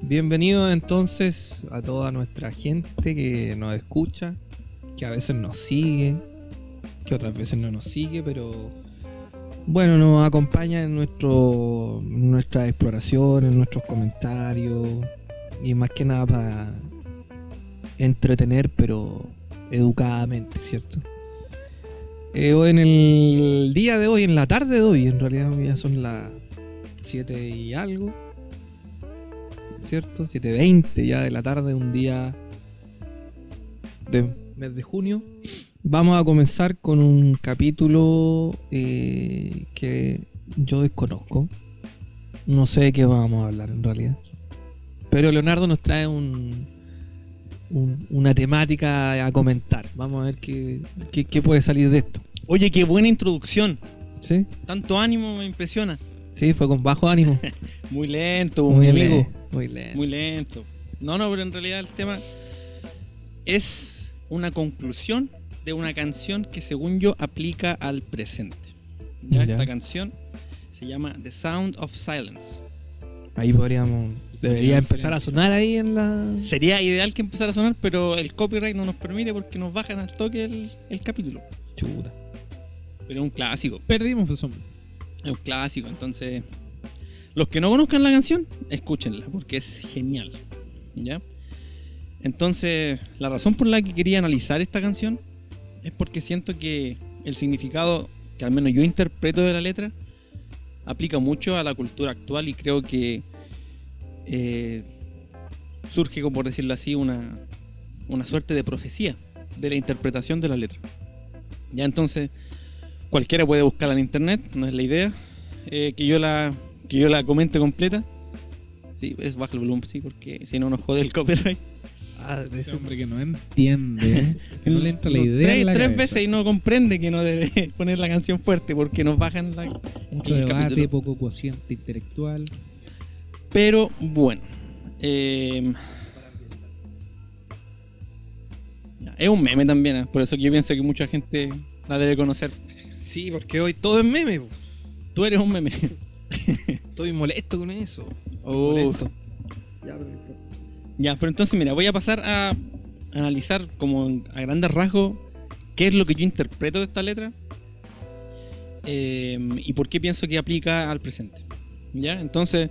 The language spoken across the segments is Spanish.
Bienvenidos entonces a toda nuestra gente que nos escucha, que a veces nos sigue, que otras veces no nos sigue, pero bueno, nos acompaña en nuestras exploraciones, en nuestros comentarios y más que nada para entretener, pero educadamente, ¿cierto? Hoy en el día de hoy, en la tarde de hoy, en realidad ya son las 7 y algo, ¿cierto? 7:20 ya de la tarde, un día de mes de junio. Vamos a comenzar con un capítulo que yo desconozco. No sé de qué vamos a hablar en realidad. Pero Leonardo nos trae una temática a comentar. Vamos a ver qué puede salir de esto. Oye, qué buena introducción. ¿Sí? Tanto ánimo, me impresiona. Sí, fue con bajo ánimo. Muy lento, mi amigo. Muy lento. Muy lento. No, pero en realidad el tema es una conclusión de una canción que según yo aplica al presente. ¿Ya? Esta canción se llama The Sound of Silence. Ahí debería empezar a sonar ahí en la... Sería ideal que empezara a sonar, pero el copyright no nos permite porque nos bajan al toque el capítulo. Chuta. Pero es un clásico. Perdimos, pues, hombre. Es un clásico, entonces los que no conozcan la canción, escúchenla porque es genial. ¿Ya? Entonces, la razón por la que quería analizar esta canción es porque siento que el significado que al menos yo interpreto de la letra aplica mucho a la cultura actual y creo que surge, como por decirlo así, una suerte de profecía de la interpretación de la letra. Ya, entonces cualquiera puede buscarla en internet, no es la idea que yo la comente completa. Sí, es baja el volumen, sí, porque si no nos jode el copyright. De ese hombre que no entiende, que no le entra la idea. Tres veces y no comprende que no debe poner la canción fuerte porque nos bajan mucho debate, poco cociente intelectual. Pero bueno, es un meme también, por eso que yo pienso que mucha gente la debe conocer. Sí, porque hoy todo es meme. Tú eres un meme. Estoy molesto con eso. Molesto. Ya, pero entonces mira, voy a pasar a analizar como a grandes rasgos qué es lo que yo interpreto de esta letra y por qué pienso que aplica al presente. Ya, entonces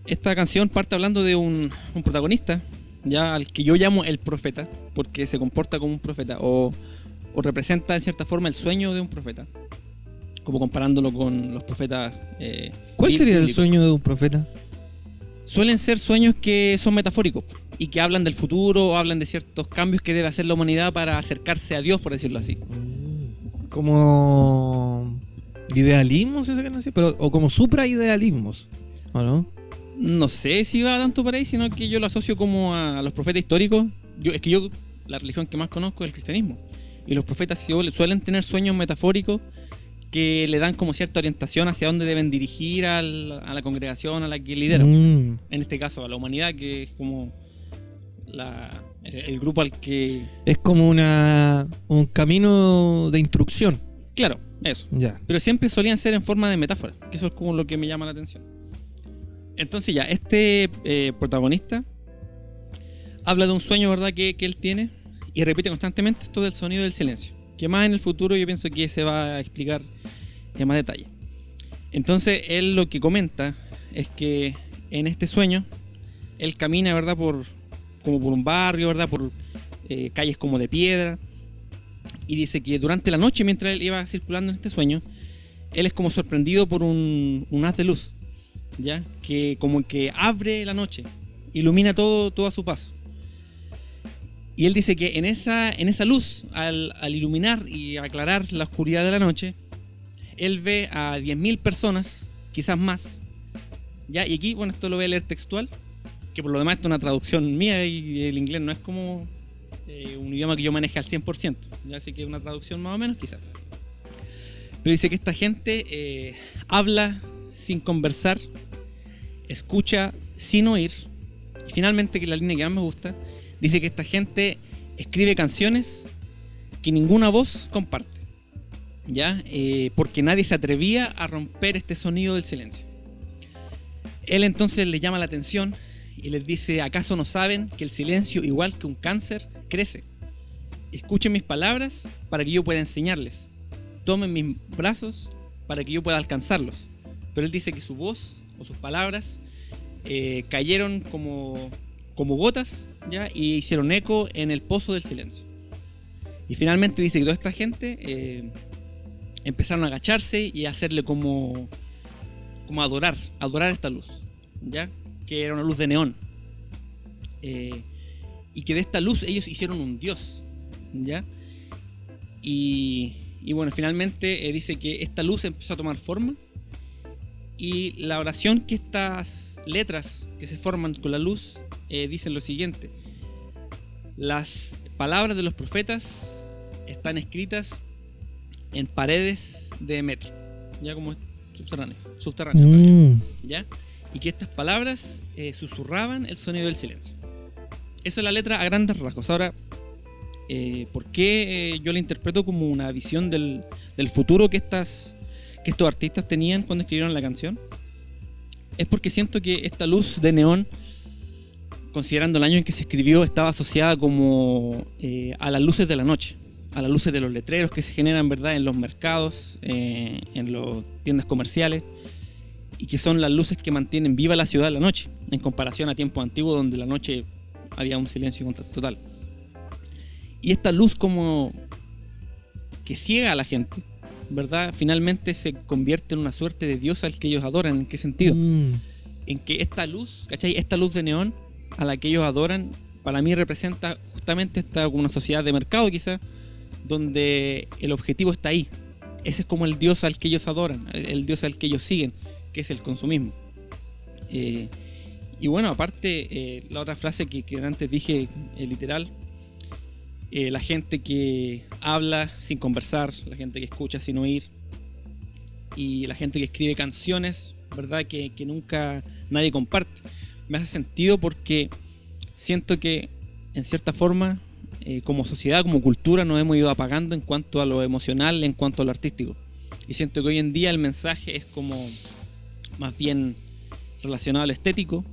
esta canción parte hablando de un protagonista, ya, al que yo llamo el profeta, porque se comporta como un profeta o representa de cierta forma el sueño de un profeta, como comparándolo con los profetas. ¿Cuál sería el sueño de un profeta? Suelen ser sueños que son metafóricos y que hablan del futuro o hablan de ciertos cambios que debe hacer la humanidad para acercarse a Dios, por decirlo así. Como idealismos, pero o como supraidealismos, ¿o no? No sé si va tanto para ahí, sino que yo lo asocio como a los profetas históricos. Yo la religión que más conozco es el cristianismo, y los profetas suelen tener sueños metafóricos que le dan como cierta orientación hacia dónde deben dirigir a la congregación a la que lideran. En este caso a la humanidad, que es como el grupo al que... Es como un camino de instrucción. Claro, eso. Ya. Pero siempre solían ser en forma de metáfora, que eso es como lo que me llama la atención. Entonces ya, este protagonista habla de un sueño, ¿verdad?, que él tiene, y repite constantemente esto del sonido del silencio, que más en el futuro yo pienso que se va a explicar en más detalle. Entonces él lo que comenta es que en este sueño él camina, ¿verdad?, como por un barrio, ¿verdad?, por calles como de piedra, y dice que durante la noche, mientras él iba circulando en este sueño, él es como sorprendido por un haz de luz, ¿ya?, que como que abre la noche, ilumina todo a su paso. Y él dice que en esa luz, al iluminar y aclarar la oscuridad de la noche, él ve a 10.000 personas, quizás más, ¿ya? Y aquí, bueno, esto lo voy a leer textual, que por lo demás esto es una traducción mía y el inglés no es como un idioma que yo maneje al 100%, ¿ya? Así que una traducción más o menos, quizás. Pero dice que esta gente habla sin conversar, escucha sin oír, y finalmente, que es la línea que más me gusta, dice que esta gente escribe canciones que ninguna voz comparte. ¿ya? Porque nadie se atrevía a romper este sonido del silencio. Él entonces les llama la atención y les dice: ¿acaso no saben que el silencio, igual que un cáncer, crece? Escuchen mis palabras para que yo pueda enseñarles. Tomen mis brazos para que yo pueda alcanzarlos. Pero él dice que su voz o sus palabras cayeron como gotas, ¿ya? Y hicieron eco en el pozo del silencio. Y finalmente dice que toda esta gente empezaron a agacharse y a hacerle como adorar esta luz, ¿ya? Que era una luz de neón. Y que de esta luz ellos hicieron un dios, ¿ya? Y bueno, finalmente dice que esta luz empezó a tomar forma, y la oración que estas letras que se forman con la luz dicen lo siguiente: las palabras de los profetas están escritas en paredes de metro, ya como subterráneo, ¿ya? Y que estas palabras susurraban el sonido del silencio. Esa es la letra a grandes rasgos. Ahora, ¿por qué yo la interpreto como una visión del futuro que estos artistas tenían cuando escribieron la canción? Es porque siento que esta luz de neón, considerando el año en que se escribió, estaba asociada como a las luces de la noche, a las luces de los letreros que se generan, ¿verdad?, en los mercados, en las tiendas comerciales, y que son las luces que mantienen viva la ciudad en la noche, en comparación a tiempos antiguos donde la noche había un silencio total. Y esta luz como que ciega a la gente, ¿verdad?, finalmente se convierte en una suerte de Dios al que ellos adoran. ¿En qué sentido? En que esta luz, ¿cachai? Esta luz de neón a la que ellos adoran, para mí representa justamente esta como una sociedad de mercado, quizás, donde el objetivo está ahí. Ese es como el Dios al que ellos adoran, el Dios al que ellos siguen, que es el consumismo. Y bueno, aparte, la otra frase que antes dije, literal, la gente que habla sin conversar, la gente que escucha sin oír, y la gente que escribe canciones, ¿verdad?, que nunca nadie comparte. Me hace sentido porque siento que, en cierta forma, como sociedad, como cultura, nos hemos ido apagando en cuanto a lo emocional, en cuanto a lo artístico. Y siento que hoy en día el mensaje es como más bien relacionado al estético,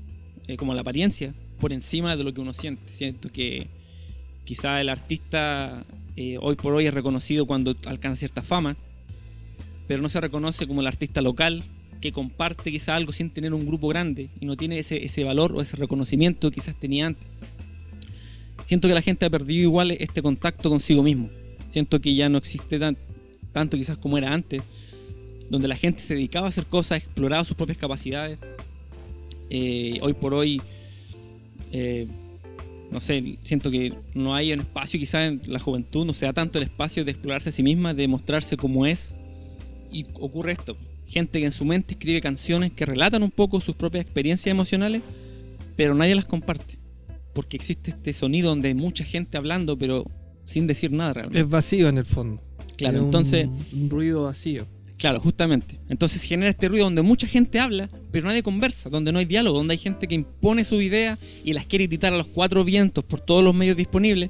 como a la apariencia, por encima de lo que uno siente. Siento que quizá el artista hoy por hoy es reconocido cuando alcanza cierta fama, pero no se reconoce como el artista local que comparte quizá algo sin tener un grupo grande y no tiene ese valor o ese reconocimiento que quizás tenía antes. Siento que la gente ha perdido igual este contacto consigo mismo. Siento que ya no existe tanto quizás como era antes, donde la gente se dedicaba a hacer cosas, exploraba sus propias capacidades. Hoy por hoy, no sé, siento que no hay un espacio quizás en la juventud, no se da tanto el espacio de explorarse a sí misma, de mostrarse como es. Y ocurre esto: gente que en su mente escribe canciones que relatan un poco sus propias experiencias emocionales, pero nadie las comparte, porque existe este sonido donde hay mucha gente hablando pero sin decir nada realmente. Es vacío en el fondo. Claro, es entonces un ruido vacío. Claro, justamente. Entonces genera este ruido donde mucha gente habla, pero nadie conversa, donde no hay diálogo, donde hay gente que impone su idea y las quiere gritar a los cuatro vientos por todos los medios disponibles,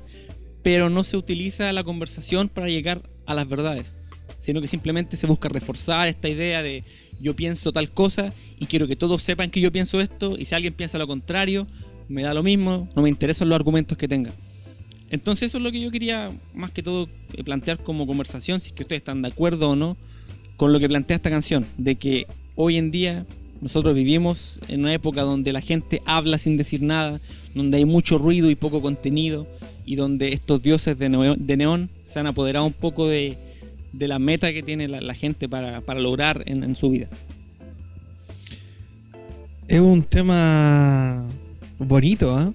pero no se utiliza la conversación para llegar a las verdades, sino que simplemente se busca reforzar esta idea de yo pienso tal cosa y quiero que todos sepan que yo pienso esto, y si alguien piensa lo contrario, me da lo mismo, no me interesan los argumentos que tenga. Entonces eso es lo que yo quería más que todo plantear como conversación, si es que ustedes están de acuerdo o no con lo que plantea esta canción, de que hoy en día nosotros vivimos en una época donde la gente habla sin decir nada, donde hay mucho ruido y poco contenido, y donde estos dioses de neón se han apoderado un poco de la meta que tiene la gente para lograr en su vida. Es un tema bonito, ¿eh?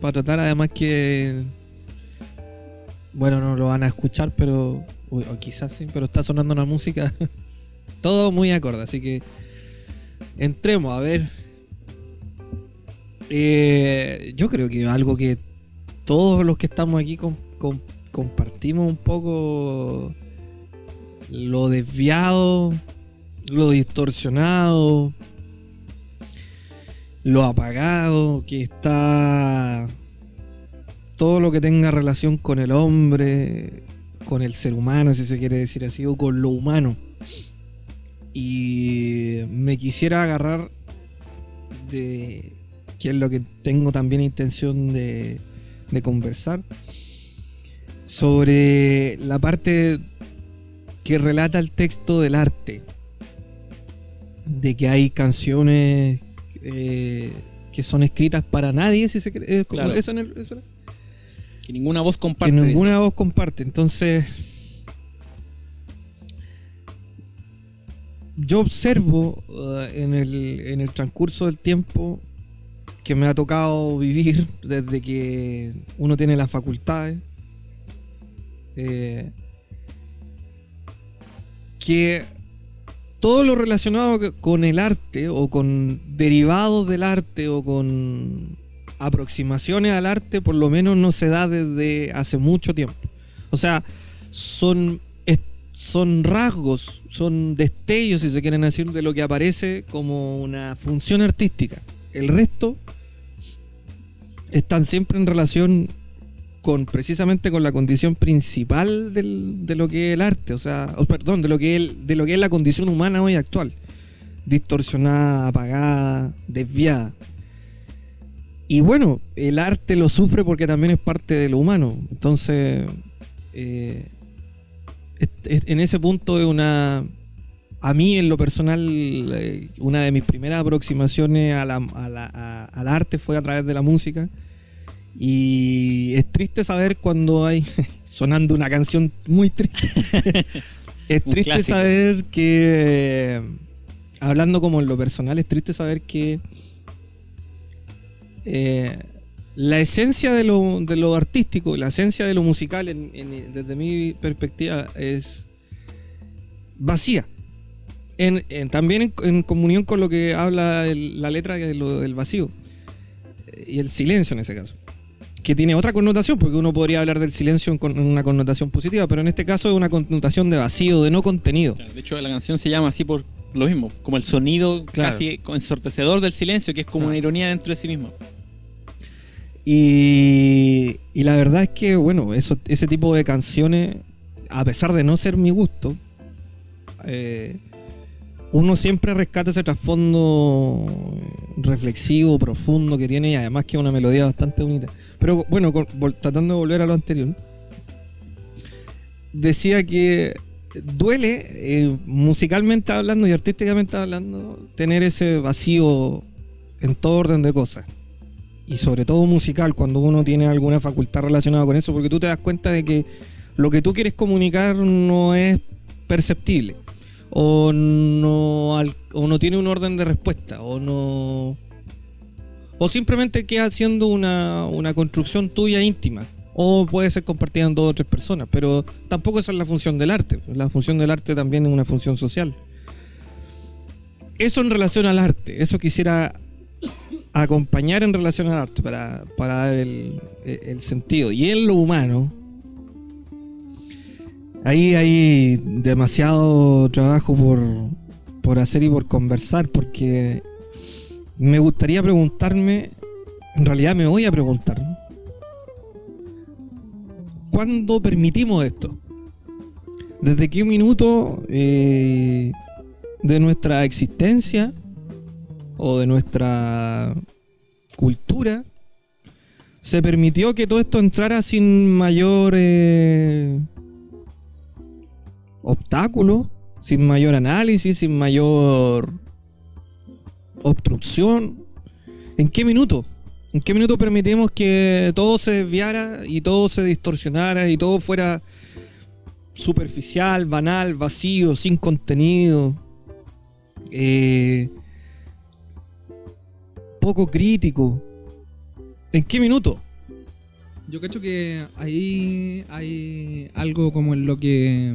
Para tratar, además que, bueno, no lo van a escuchar, pero o quizás sí, pero está sonando una música todo muy acorde, así que entremos a ver. Yo creo que algo que todos los que estamos aquí compartimos un poco: lo desviado, lo distorsionado, lo apagado que está todo lo que tenga relación con el hombre, con el ser humano, si se quiere decir así, o con lo humano. Y me quisiera agarrar de que es lo que tengo también intención de conversar, sobre la parte que relata el texto del arte, de que hay canciones que son escritas para nadie, si se quiere, Claro. eso Que ninguna voz comparte. que ninguna voz comparte. Entonces, yo observo en el transcurso del tiempo que me ha tocado vivir desde que uno tiene las facultades, que todo lo relacionado con el arte o con derivados del arte o con aproximaciones al arte, por lo menos no se da desde hace mucho tiempo. O sea, son rasgos, son destellos, si se quieren decir, de lo que aparece como una función artística. El resto están siempre en relación precisamente con la condición principal de lo que es el arte, de lo que es la condición humana hoy actual, distorsionada, apagada, desviada. Y bueno, el arte lo sufre porque también es parte de lo humano. Entonces, en ese punto es a mí en lo personal, una de mis primeras aproximaciones al arte fue a través de la música. Y es triste saber cuando hay sonando una canción muy triste. Es Un triste clásico. saber que, hablando como en lo personal, es triste saber que la esencia de lo artístico, la esencia de lo musical, desde mi perspectiva, es vacía. También en comunión con lo que habla la letra del vacío y el silencio en ese caso, que tiene otra connotación, porque uno podría hablar del silencio en una connotación positiva, pero en este caso es una connotación de vacío, de no contenido. Claro, de hecho, la canción se llama así por lo mismo, como el sonido Claro. casi ensordecedor del silencio, que es como Claro. una ironía dentro de sí mismo. Y la verdad es que, bueno, ese tipo de canciones, a pesar de no ser mi gusto, uno siempre rescata ese trasfondo reflexivo, profundo que tiene, y además que es una melodía bastante bonita. Pero bueno, tratando de volver a lo anterior, decía que duele, musicalmente hablando y artísticamente hablando, tener ese vacío en todo orden de cosas. Y sobre todo musical, cuando uno tiene alguna facultad relacionada con eso, porque tú te das cuenta de que lo que tú quieres comunicar no es perceptible, o no tiene un orden de respuesta, o simplemente queda siendo una construcción tuya íntima, o puede ser compartida en 2 o 3 personas, pero tampoco esa es la función del arte. La función del arte también es una función social. Eso en relación al arte, eso quisiera acompañar en relación al arte para dar el sentido. Y en lo humano, ahí hay demasiado trabajo por hacer y por conversar, porque me gustaría preguntarme, en realidad me voy a preguntar, ¿no? ¿Cuándo permitimos esto? ¿Desde qué minuto de nuestra existencia o de nuestra cultura se permitió que todo esto entrara sin mayor obstáculo, sin mayor análisis, sin mayor obstrucción? ¿En qué minuto? ¿En qué minuto permitimos que todo se desviara y todo se distorsionara y todo fuera superficial, banal, vacío, sin contenido, poco crítico? ¿En qué minuto? Yo cacho que ahí hay algo como en lo que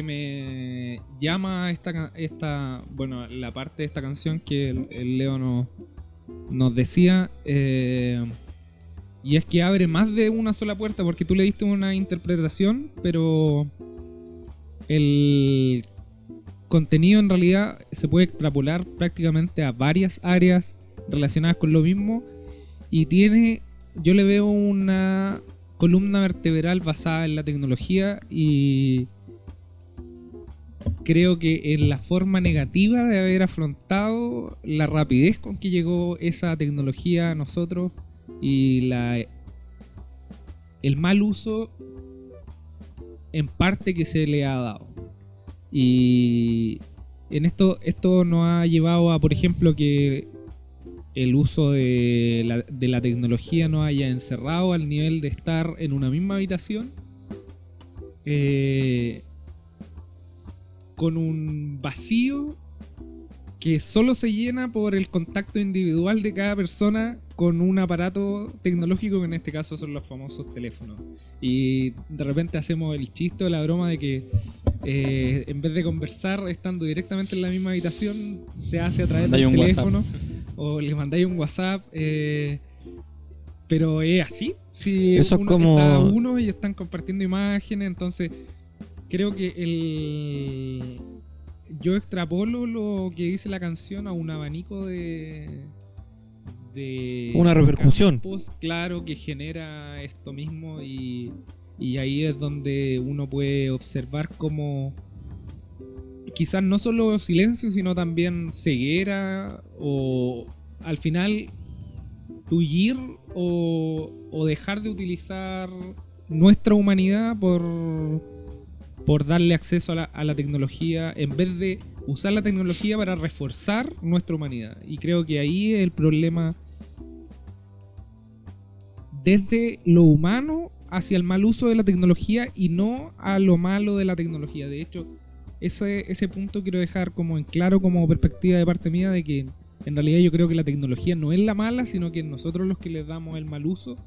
me llama esta bueno, la parte de esta canción que el Leo nos decía, y es que abre más de una sola puerta, porque tú le diste una interpretación, pero el contenido en realidad se puede extrapolar prácticamente a varias áreas relacionadas con lo mismo, y yo le veo una columna vertebral basada en la tecnología, y creo que en la forma negativa de haber afrontado la rapidez con que llegó esa tecnología a nosotros y el mal uso en parte que se le ha dado. Y en esto nos ha llevado a, por ejemplo, que el uso de la tecnología nos haya encerrado al nivel de estar en una misma habitación con un vacío que solo se llena por el contacto individual de cada persona con un aparato tecnológico, que en este caso son los famosos teléfonos. Y de repente hacemos el chiste o la broma de que en vez de conversar estando directamente en la misma habitación, se hace a través del teléfono o les mandáis un WhatsApp. Pero es así. Si eso es como... está uno y están compartiendo imágenes, entonces creo que yo extrapolo lo que dice la canción a un abanico de una repercusión, campos, claro, que genera esto mismo, y ahí es donde uno puede observar cómo quizás no solo silencio, sino también ceguera, o al final huir o dejar de utilizar nuestra humanidad por darle acceso a la tecnología, en vez de usar la tecnología para reforzar nuestra humanidad. Y creo que ahí es el problema, desde lo humano hacia el mal uso de la tecnología y no a lo malo de la tecnología. De hecho, ese punto quiero dejar como en claro, como perspectiva de parte mía, de que en realidad yo creo que la tecnología no es la mala, sino que nosotros los que les damos el mal uso.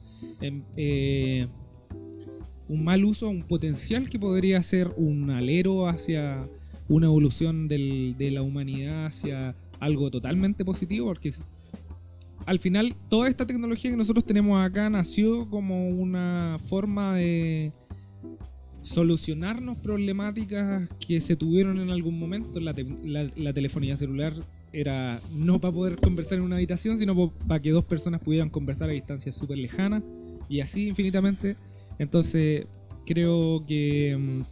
Un mal uso, un potencial que podría ser un alero hacia una evolución de la humanidad hacia algo totalmente positivo, porque al final toda esta tecnología que nosotros tenemos acá nació como una forma de solucionarnos problemáticas que se tuvieron en algún momento. La telefonía celular era no para poder conversar en una habitación, sino para que dos personas pudieran conversar a distancias súper lejanas, y así infinitamente. Entonces creo que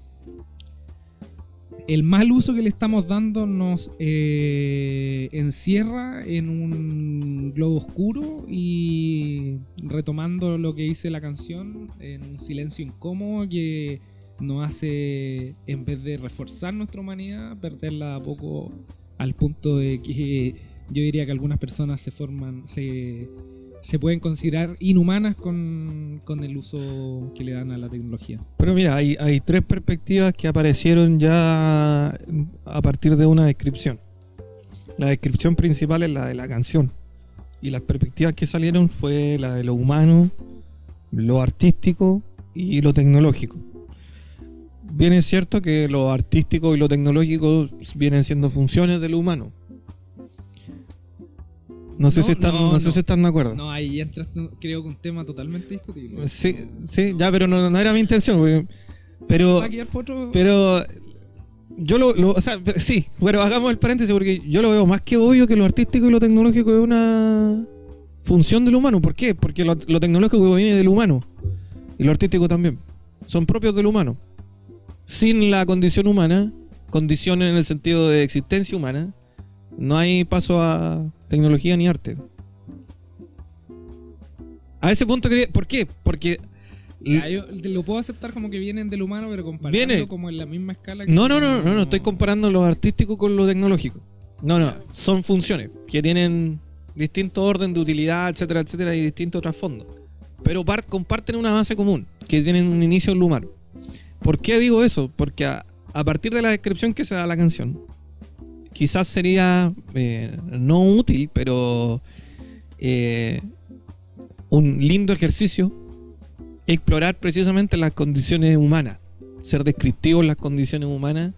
el mal uso que le estamos dando nos encierra en un globo oscuro, y retomando lo que dice la canción, en un silencio incómodo que nos hace, en vez de reforzar nuestra humanidad, perderla a poco, al punto de que yo diría que algunas personas se pueden considerar inhumanas con el uso que le dan a la tecnología. Pero mira, hay tres perspectivas que aparecieron ya a partir de una descripción. La descripción principal es la de la canción, y las perspectivas que salieron fue la de lo humano, lo artístico y lo tecnológico. Bien es cierto que lo artístico y lo tecnológico vienen siendo funciones de lo humano. No sé si están de acuerdo. No, ahí entras, creo que un tema totalmente discutible. Sí, ya, pero no era mi intención. Pero yo o sea, sí, pero hagamos el paréntesis, porque yo lo veo más que obvio que lo artístico y lo tecnológico es una función del humano. ¿Por qué? Porque lo tecnológico viene del humano, y lo artístico también. Son propios del humano. Sin la condición humana, condición en el sentido de existencia humana, no hay paso a tecnología ni arte. A ese punto quería... ¿Por qué? Porque... Ya, yo lo puedo aceptar como que vienen del humano, pero comparando como en la misma escala que... No, estoy comparando lo artístico con lo tecnológico. No, son funciones que tienen distinto orden de utilidad, etcétera, etcétera, y distinto trasfondo. Pero comparten una base común, que tienen un inicio en lo humano. ¿Por qué digo eso? Porque a partir de la descripción que se da a la canción, quizás sería no útil, pero un lindo ejercicio explorar precisamente las condiciones humanas, ser descriptivos en las condiciones humanas,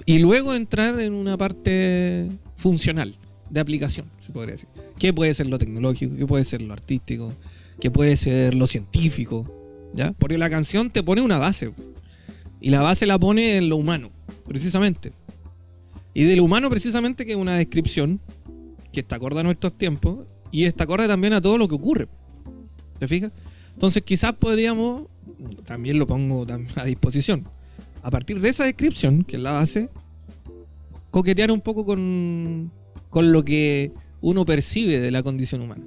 y luego entrar en una parte funcional de aplicación, se podría decir. ¿Qué puede ser lo tecnológico? ¿Qué puede ser lo artístico? ¿Qué puede ser lo científico? ¿Ya? Porque la canción te pone una base, y la base la pone en lo humano, precisamente. Y de lo humano, precisamente, que es una descripción que está acorde a nuestros tiempos y está acorde también a todo lo que ocurre. ¿Te fijas? Entonces, quizás podríamos también lo pongo a disposición. A partir de esa descripción que la hace, coquetear un poco con lo que uno percibe de la condición humana.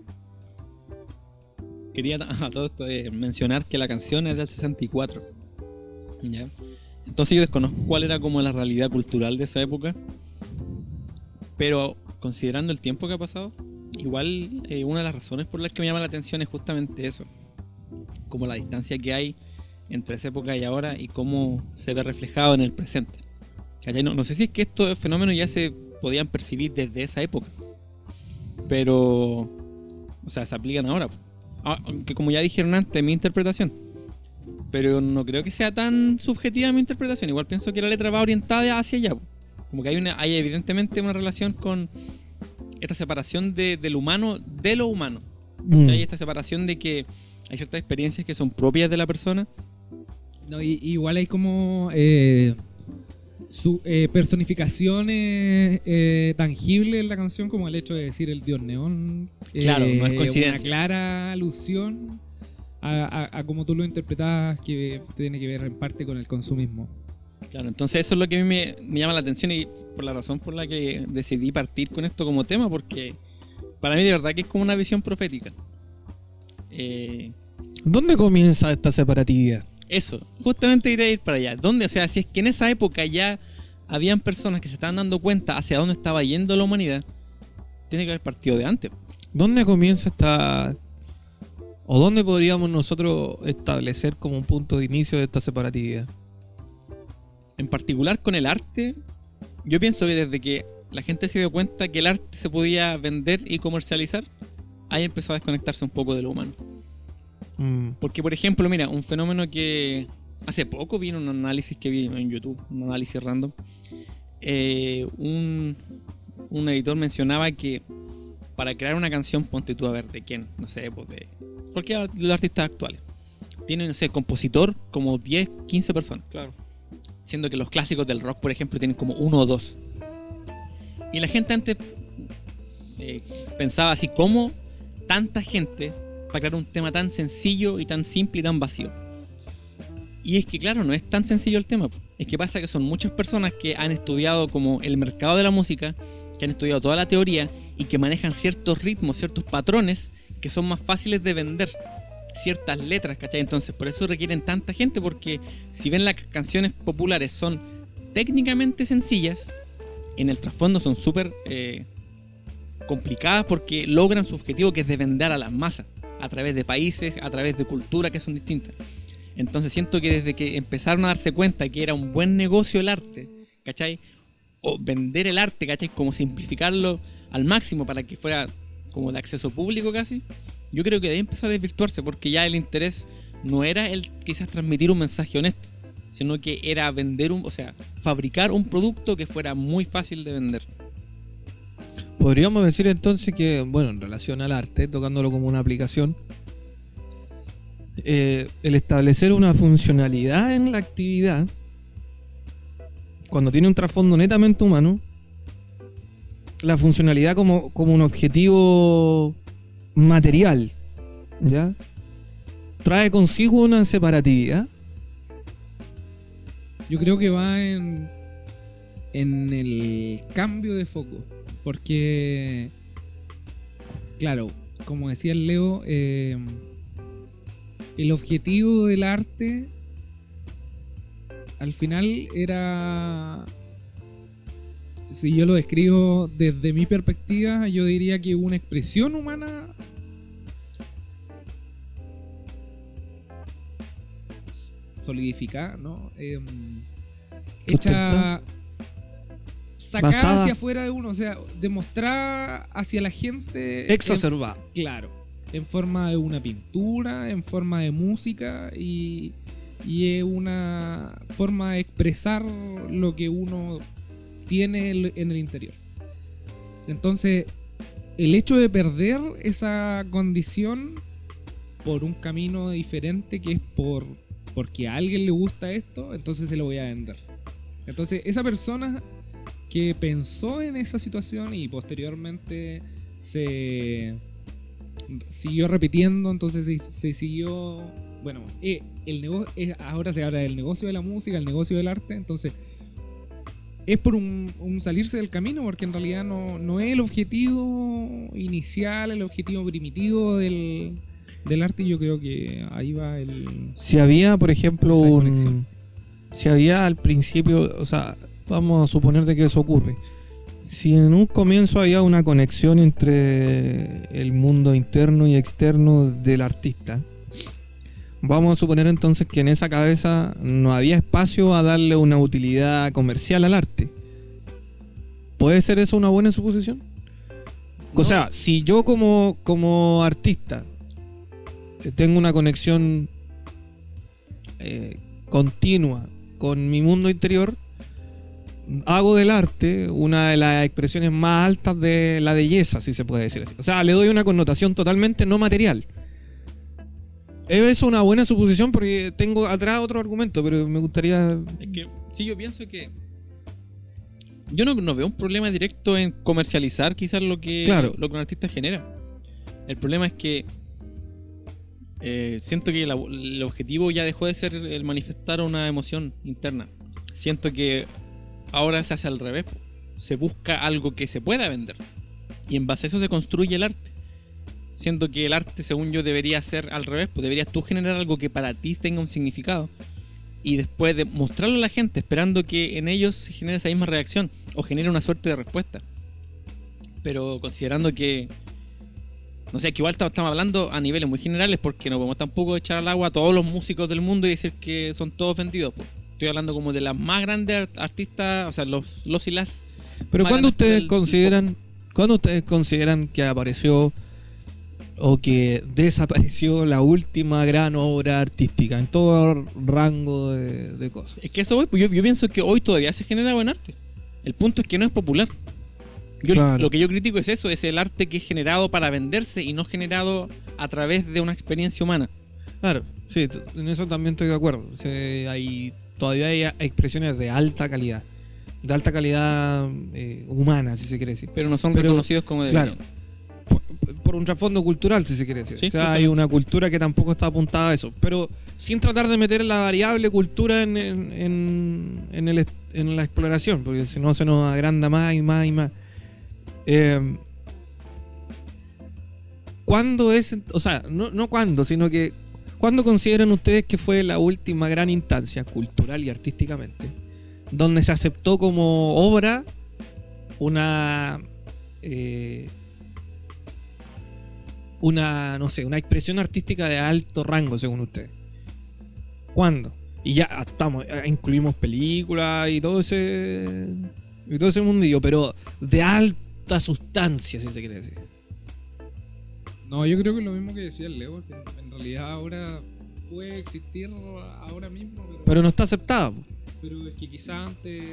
Quería a todo esto mencionar que la canción es del 64. ¿Ya? Entonces yo desconozco cuál era como la realidad cultural de esa época. Pero considerando el tiempo que ha pasado, igual una de las razones por las que me llama la atención es justamente eso. Como la distancia que hay entre esa época y ahora y cómo se ve reflejado en el presente. No sé si es que estos fenómenos ya se podían percibir desde esa época. Pero, o sea, se aplican ahora. Aunque como ya dijeron antes, mi interpretación. Pero no creo que sea tan subjetiva mi interpretación. Igual pienso que la letra va orientada hacia allá. Como que hay evidentemente una relación con esta separación del humano de lo humano. Hay esta separación de que hay ciertas experiencias que son propias de la persona. No, igual hay como personificaciones tangibles en la canción, como el hecho de decir el dios neón. Claro, no es coincidencia. Una clara alusión a cómo tú lo interpretabas, que tiene que ver en parte con el consumismo. Claro, entonces eso es lo que a mí me llama la atención y por la razón por la que decidí partir con esto como tema, porque para mí de verdad que es como una visión profética. ¿Dónde comienza esta separatividad? Eso, justamente quería ir para allá. ¿Dónde? O sea, si es que en esa época ya habían personas que se estaban dando cuenta hacia dónde estaba yendo la humanidad, tiene que haber partido de antes. ¿Dónde comienza esta... o dónde podríamos nosotros establecer como un punto de inicio de esta separatividad? En particular con el arte, yo pienso que desde que la gente se dio cuenta que el arte se podía vender y comercializar, ahí empezó a desconectarse un poco de lo humano. Porque, por ejemplo, mira, un fenómeno que hace poco vi en un análisis que vi en YouTube, un análisis random, un editor mencionaba que para crear una canción, ponte tú a ver de quién, no sé, pues de cualquiera de los artistas actuales, tiene, no sé, compositor como 10, 15 personas. Claro. Siendo que los clásicos del rock, por ejemplo, tienen como 1 o 2. Y la gente antes pensaba así, ¿cómo tanta gente para crear un tema tan sencillo y tan simple y tan vacío? Y es que claro, no es tan sencillo el tema. Es que pasa que son muchas personas que han estudiado como el mercado de la música, que han estudiado toda la teoría y que manejan ciertos ritmos, ciertos patrones que son más fáciles de vender, ciertas letras, ¿cachai? Entonces por eso requieren tanta gente, porque si bien las canciones populares son técnicamente sencillas, en el trasfondo son súper complicadas porque logran su objetivo, que es de vender a las masas a través de países, a través de culturas que son distintas. Entonces siento que desde que empezaron a darse cuenta que era un buen negocio el arte, ¿cachai? O vender el arte, ¿cachai? Como simplificarlo al máximo para que fuera como de acceso público casi. Yo creo que de ahí empezó a desvirtuarse, porque ya el interés no era el quizás transmitir un mensaje honesto, sino que era vender fabricar un producto que fuera muy fácil de vender. Podríamos decir entonces que, bueno, en relación al arte, tocándolo como una aplicación, el establecer una funcionalidad en la actividad, cuando tiene un trasfondo netamente humano, la funcionalidad como un objetivo material, ¿ya? Trae consigo una separatividad. Yo creo que va en el cambio de foco, porque claro, como decía el Leo, el objetivo del arte al final era, si yo lo describo desde mi perspectiva, yo diría que una expresión humana solidificada, ¿no? Hecha, sacada basada hacia afuera de uno, o sea, demostrar hacia la gente, exacerbada. claro, en forma de una pintura, en forma de música, y es una forma de expresar lo que uno tiene en el interior. Entonces, el hecho de perder esa condición por un camino diferente, que es porque a alguien le gusta esto, entonces se lo voy a vender. Entonces, esa persona que pensó en esa situación y posteriormente se siguió repitiendo, entonces se siguió bueno, ahora se habla del negocio de la música, el negocio del arte, entonces es por un salirse del camino, porque en realidad no es el objetivo inicial, el objetivo primitivo del arte, y yo creo que ahí va Si había, por ejemplo, esa conexión. si había al principio, o sea, vamos a suponer de que eso ocurre. Si en un comienzo había una conexión entre el mundo interno y externo del artista, vamos a suponer entonces que en esa cabeza no había espacio a darle una utilidad comercial al arte. ¿Puede ser eso una buena suposición? O sea, si yo como artista tengo una conexión continua con mi mundo interior, hago del arte una de las expresiones más altas de la belleza, si se puede decir así. O sea, le doy una connotación totalmente no material. Es una buena suposición porque tengo atrás otro argumento, pero me gustaría... Es que, sí, yo pienso que yo no veo un problema directo en comercializar quizás lo que un artista genera. El problema es que siento que el objetivo ya dejó de ser el manifestar una emoción interna. Siento que ahora se hace al revés. Se busca algo que se pueda vender. Y en base a eso se construye el arte. Siento que el arte, según yo, debería ser al revés. Pues deberías tú generar algo que para ti tenga un significado. Y después de mostrarlo a la gente, esperando que en ellos se genere esa misma reacción. O genere una suerte de respuesta. Pero considerando que... No sé, que igual estamos hablando a niveles muy generales, porque no podemos tampoco echar al agua a todos los músicos del mundo y decir que son todos vendidos. Pues. Estoy hablando como de las más grandes artistas, o sea, los y las... Pero ¿cuándo ustedes consideran que apareció o que desapareció la última gran obra artística en todo rango de cosas? Es que eso voy, pues yo pienso que hoy todavía se genera buen arte. El punto es que no es popular. Lo que yo critico es eso, es el arte que es generado para venderse y no generado a través de una experiencia humana. Claro, sí, en eso también estoy de acuerdo. Todavía hay expresiones de alta calidad humana, si se quiere decir. Pero no son reconocidos como deberían. Claro, por un trasfondo cultural, si se quiere decir. Sí, o sea, hay una cultura que tampoco está apuntada a eso. Pero sin tratar de meter la variable cultura en la exploración, porque si no se nos agranda más y más y más. ¿Cuándo es? O sea, no cuándo, sino que ¿cuándo consideran ustedes que fue la última gran instancia cultural y artísticamente donde se aceptó como obra una no sé, una expresión artística de alto rango, según ustedes? ¿Cuándo? Y ya incluimos películas y todo ese mundillo, pero de alta sustancia, si se quiere decir. No, yo creo que es lo mismo que decía el Leo, que en realidad ahora puede existir ahora mismo, pero no está aceptada. Pero es que quizás antes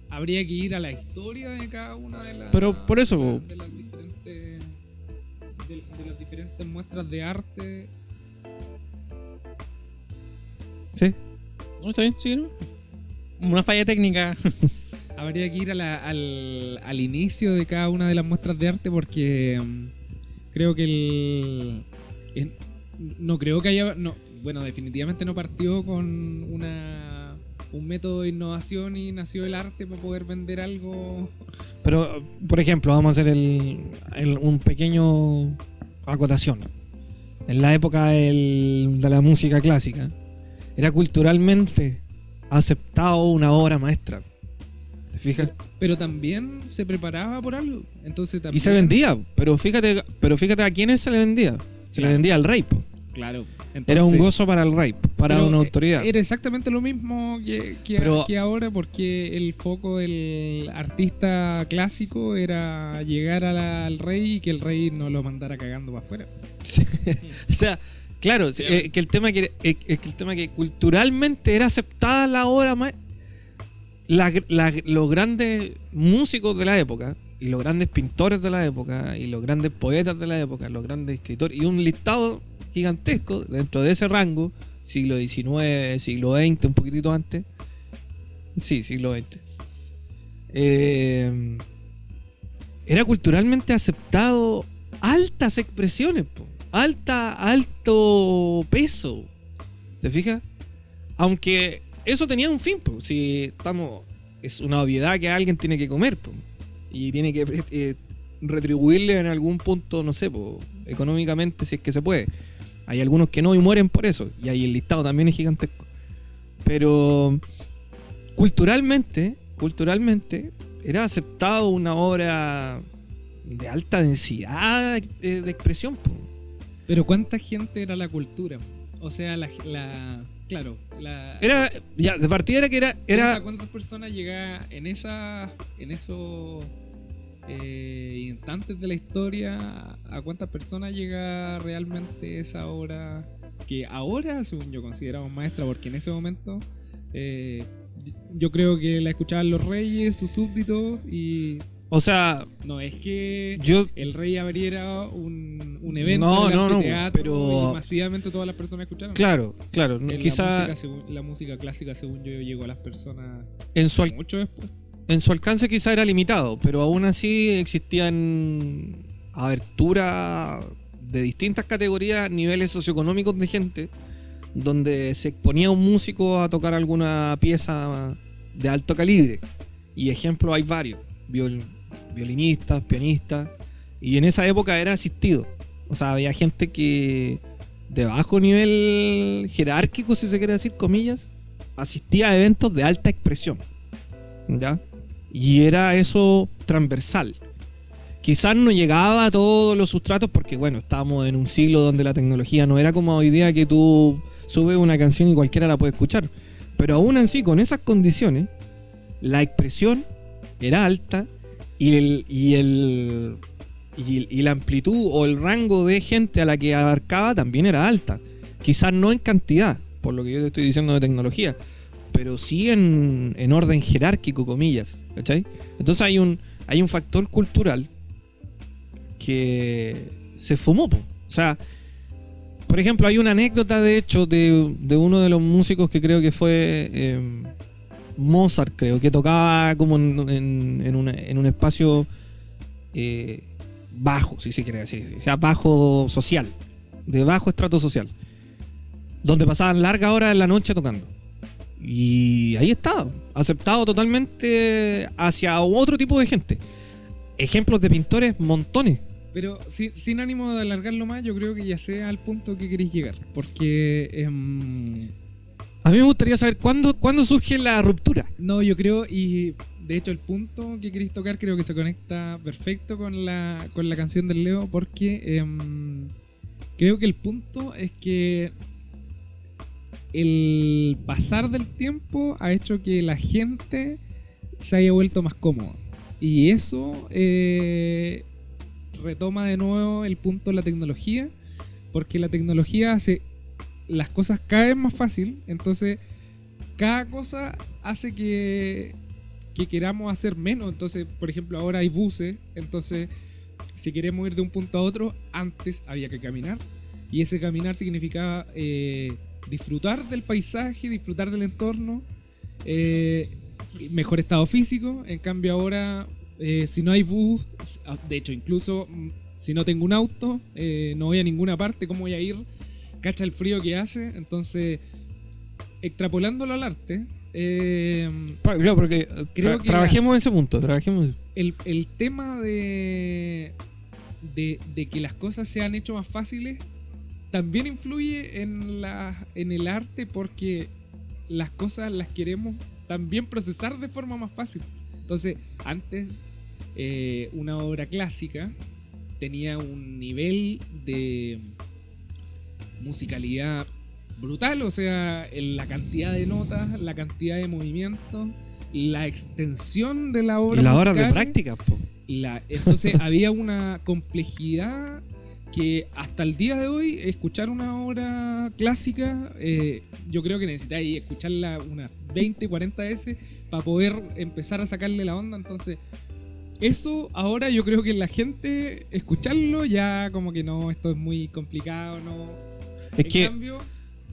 habría que ir a la historia de cada una de las... Pero por eso... de las diferentes muestras de arte. ¿Sí? No, está bien, sí, ¿no? Una falla técnica. Habría que ir al inicio de cada una de las muestras de arte, porque creo que no creo que haya... No, bueno, definitivamente no partió con un método de innovación y nació el arte para poder vender algo. Pero, por ejemplo, vamos a hacer un pequeño acotación. En la época de la música clásica, era culturalmente aceptado una obra maestra. ¿Te fijas? Pero también se preparaba por algo. Entonces también... Y se vendía, pero fíjate a quiénes se le vendía. Se le vendía al rey. Claro. Entonces, era un gozo para el rey, para una autoridad. Era exactamente lo mismo que ahora, porque el foco del artista clásico era llegar al rey y que el rey no lo mandara cagando para afuera. Sí. O sea, claro, que el tema que culturalmente era aceptada la obra más. Los grandes músicos de la época y los grandes pintores de la época y los grandes poetas de la época, los grandes escritores, y un listado gigantesco dentro de ese rango, siglo XIX, siglo XX, un poquitito antes. Sí, siglo XX. Era culturalmente aceptado altas expresiones, po. alto peso. ¿Te fijas? Aunque eso tenía un fin, pues. Si estamos, es una obviedad que alguien tiene que comer, pues. Y tiene que retribuirle en algún punto, no sé, pues, económicamente, si es que se puede. Hay algunos que no y mueren por eso. Y ahí el listado también es gigantesco. Pero culturalmente era aceptado una obra de alta densidad de expresión, pues. Pero ¿cuánta gente era la cultura? O sea, claro, Era, ya, de partida era que era ¿cuántas personas llegaban en esos instantes de la historia? ¿A cuántas personas llega realmente esa obra que ahora, según yo, consideramos maestra? Porque en ese momento yo creo que la escuchaban los reyes, sus súbditos, y o sea, no es que yo el rey abriera un evento No, en el no, no, anfiteatro pero- y masivamente todas las personas escucharon. claro, La quizá la música clásica, según yo, llegó a las personas en su mucho después. en su alcance quizá era limitado, pero aún así existían aberturas de distintas categorías, niveles socioeconómicos de gente, donde se exponía un músico a tocar alguna pieza de alto calibre. Y ejemplos hay varios, violinistas, pianistas, y en esa época era asistido. O sea, había gente que de bajo nivel jerárquico, si se quiere decir, comillas, asistía a eventos de alta expresión, ¿ya? Y era eso transversal. Quizás no llegaba a todos los sustratos porque, bueno, estábamos en un siglo donde la tecnología no era como hoy día que tú subes una canción y cualquiera la puede escuchar. Pero aún así, con esas condiciones, la expresión era alta y la amplitud o el rango de gente a la que abarcaba también era alta. Quizás no en cantidad, por lo que yo te estoy diciendo de tecnología, pero sí en orden jerárquico, comillas, ¿cachai? Entonces hay un factor cultural que se fumó, po. O sea, por ejemplo, hay una anécdota de hecho de uno de los músicos que creo que fue Mozart, creo, que tocaba como en un espacio bajo, si se quiere decir, o sea, bajo social, de bajo estrato social, donde pasaban largas horas en la noche tocando. Y ahí estaba, aceptado totalmente hacia otro tipo de gente. Ejemplos de pintores, montones. Pero sin ánimo de alargarlo más, yo creo que ya sé al punto que queréis llegar. Porque A mí me gustaría saber cuándo surge la ruptura. no, yo creo, y de hecho el punto que queréis tocar creo que se conecta perfecto con la canción del Leo, porque creo que el punto es que el pasar del tiempo ha hecho que la gente se haya vuelto más cómoda. Y eso retoma de nuevo el punto de la tecnología, porque la tecnología hace las cosas cada vez más fácil, entonces cada cosa hace que queramos hacer menos. Entonces, por ejemplo, ahora hay buses, entonces si queremos ir de un punto a otro, antes había que caminar, y ese caminar significaba disfrutar del paisaje, disfrutar del entorno, mejor estado físico. En cambio ahora, si no hay bus, de hecho incluso si no tengo un auto, no voy a ninguna parte, ¿cómo voy a ir? Cacha el frío que hace. Entonces, extrapolándolo al arte, Claro, porque creo que trabajemos ese punto, trabajemos. el tema de que las cosas se han hecho más fáciles también influye en el arte, porque las cosas las queremos también procesar de forma más fácil. Entonces, antes una obra clásica tenía un nivel de musicalidad brutal, o sea, en la cantidad de notas, la cantidad de movimientos, la extensión de la obra Y las horas de musical, práctica, po. entonces había una complejidad que hasta el día de hoy escuchar una obra clásica, yo creo que necesitáis escucharla unas 20, 40 veces para poder empezar a sacarle la onda. Entonces eso ahora yo creo que la gente escucharlo ya como que no, esto es muy complicado, no. Es En que cambio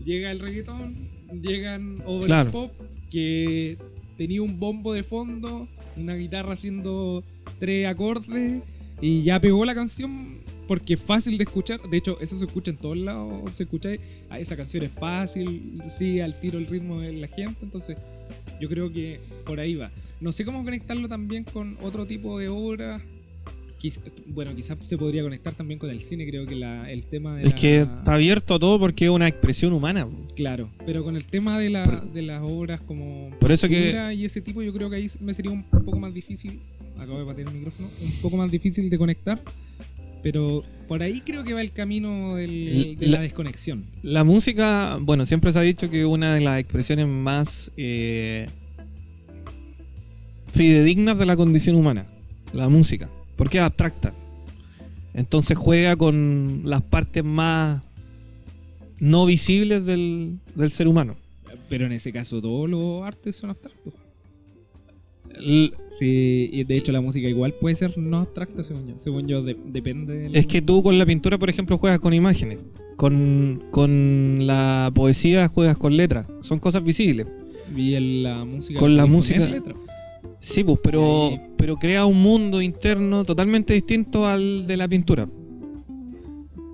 llega el reggaetón, llegan obras Claro. pop que tenía un bombo de fondo, una guitarra haciendo 3 acordes Y ya pegó la canción porque es fácil de escuchar. De hecho, eso se escucha en todos lados. Se escucha esa canción es fácil, sigue al tiro el ritmo de la gente. Entonces, yo creo que por ahí va. No sé cómo conectarlo también con otro tipo de obras. Bueno, quizás se podría conectar también con el cine. Creo que el tema de Es que está abierto a todo porque es una expresión humana. Claro, pero con el tema de las obras como Por eso que- pintura y ese tipo, yo creo que ahí me sería un poco más difícil. Acabo de patear el micrófono. Un poco más difícil de conectar. Pero por ahí creo que va el camino de la desconexión. La música, bueno, siempre se ha dicho que una de las expresiones más fidedignas de la condición humana, la música, porque es abstracta. Entonces juega con las partes más no visibles del ser humano. Pero en ese caso todos los artes son abstractos. L- Sí, y de hecho la música igual puede ser no abstracta, según yo. Según yo, depende del... Es que tú con la pintura, por ejemplo, juegas con imágenes. Con la poesía juegas con letras. Son cosas visibles. Y en la música... Con la poner música- letra. Sí, pues, pero crea un mundo interno totalmente distinto al de la pintura.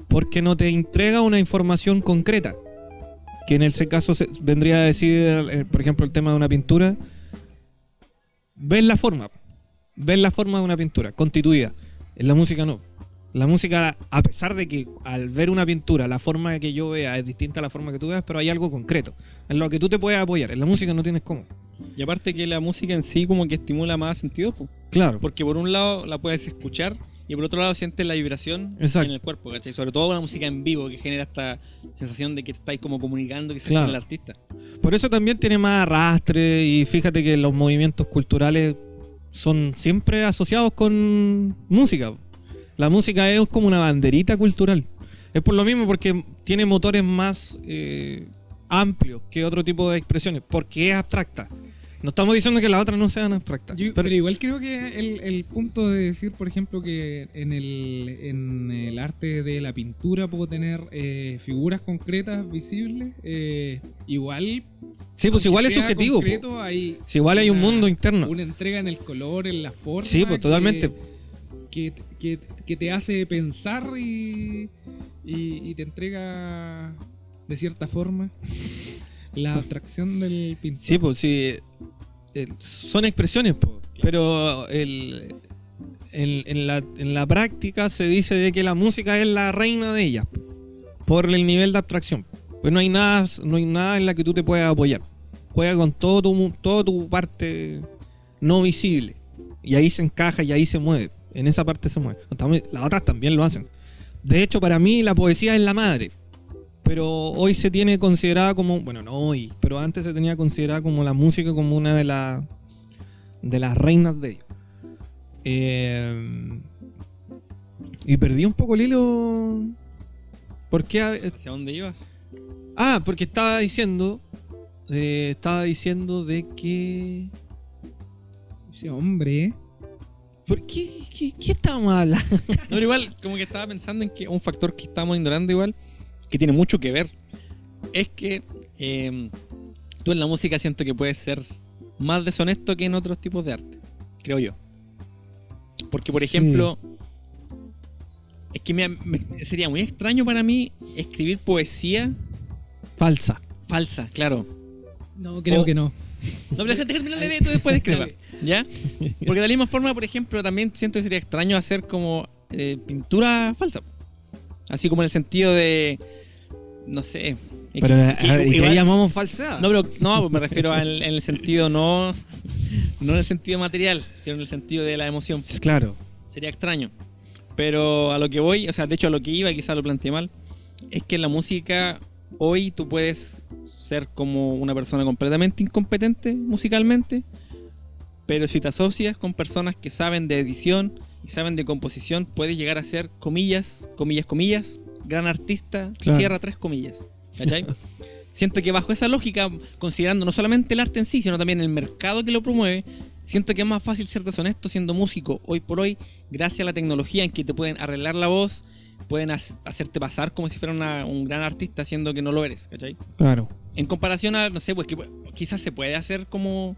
Porque no te entrega una información concreta. Que en ese caso vendría a decir, por ejemplo, el tema de una pintura. Ves la forma de una pintura constituida. En la música no. La música, a pesar de que al ver una pintura la forma que yo vea es distinta a la forma que tú veas, pero hay algo concreto en lo que tú te puedes apoyar. En la música no tienes cómo. Y aparte que la música en sí como que estimula más sentidos, po. Claro. Porque por un lado la puedes escuchar y por otro lado sientes la vibración Exacto. en el cuerpo, ¿cachai? Sobre todo una música en vivo que genera esta sensación de que te estáis como comunicando quizás Claro. con el artista. Por eso también tiene más arrastre y fíjate que los movimientos culturales son siempre asociados con música. La música es como una banderita cultural. Es por lo mismo porque tiene motores más amplios que otro tipo de expresiones, porque es abstracta. No estamos diciendo que las otras no sean abstractas. Pero igual creo que el punto de decir, por ejemplo, que en el arte de la pintura puedo tener figuras concretas, visibles, igual... Sí, pues igual es sea subjetivo. concreto, hay Si igual hay un mundo interno. Una entrega en el color, en la forma. Sí, pues totalmente. Que te hace pensar y te entrega de cierta forma la abstracción del pintor. Sí, pues sí. Son expresiones, pues. Pero en la práctica se dice de que la música es la reina de ellas, por el nivel de abstracción. Pues no hay nada en la que tú te puedas apoyar. Juega con todo tu parte no visible. Y ahí se encaja y ahí se mueve. En esa parte se mueve. Las otras también lo hacen. De hecho, para mí la poesía es la madre. Pero hoy se tiene considerada como... Bueno, no hoy. Pero antes se tenía considerada como la música como una de las reinas de ellos. Y perdí un poco el hilo. ¿Por qué? ¿Hacia dónde ibas? Porque estaba diciendo de que... Ese hombre... ¿Por qué estábamos hablando? No, pero igual, como que estaba pensando en que un factor que estamos ignorando igual, que tiene mucho que ver, es que tú en la música siento que puedes ser más deshonesto que en otros tipos de arte, creo yo. Porque, por Sí. ejemplo, es que sería muy extraño para mí escribir poesía Falsa. falsa, claro. No, creo que no. No, pero déjate terminar la idea y tú después discrepas, ¿ya? Porque de la misma forma, por ejemplo, también siento que sería extraño hacer como pintura falsa. Así como en el sentido de... No sé. Pero, a ver, ¿y qué igual- llamamos falsedad? No, pero no, me refiero en el sentido no en el sentido material, sino en el sentido de la emoción. Claro. Sería extraño. Pero a lo que voy, o sea, de hecho a lo que iba, quizás lo planteé mal, es que en la música hoy tú puedes ser como una persona completamente incompetente musicalmente, pero si te asocias con personas que saben de edición y saben de composición, puedes llegar a ser, comillas, gran artista, Claro. cierra 3 comillas. ¿Cachai? Siento que bajo esa lógica, considerando no solamente el arte en sí, sino también el mercado que lo promueve, siento que es más fácil ser deshonesto siendo músico hoy por hoy, gracias a la tecnología en que te pueden arreglar la voz, pueden hacerte pasar como si fuera un gran artista siendo que no lo eres, ¿cachai? Claro. En comparación a, no sé, pues que quizás se puede hacer como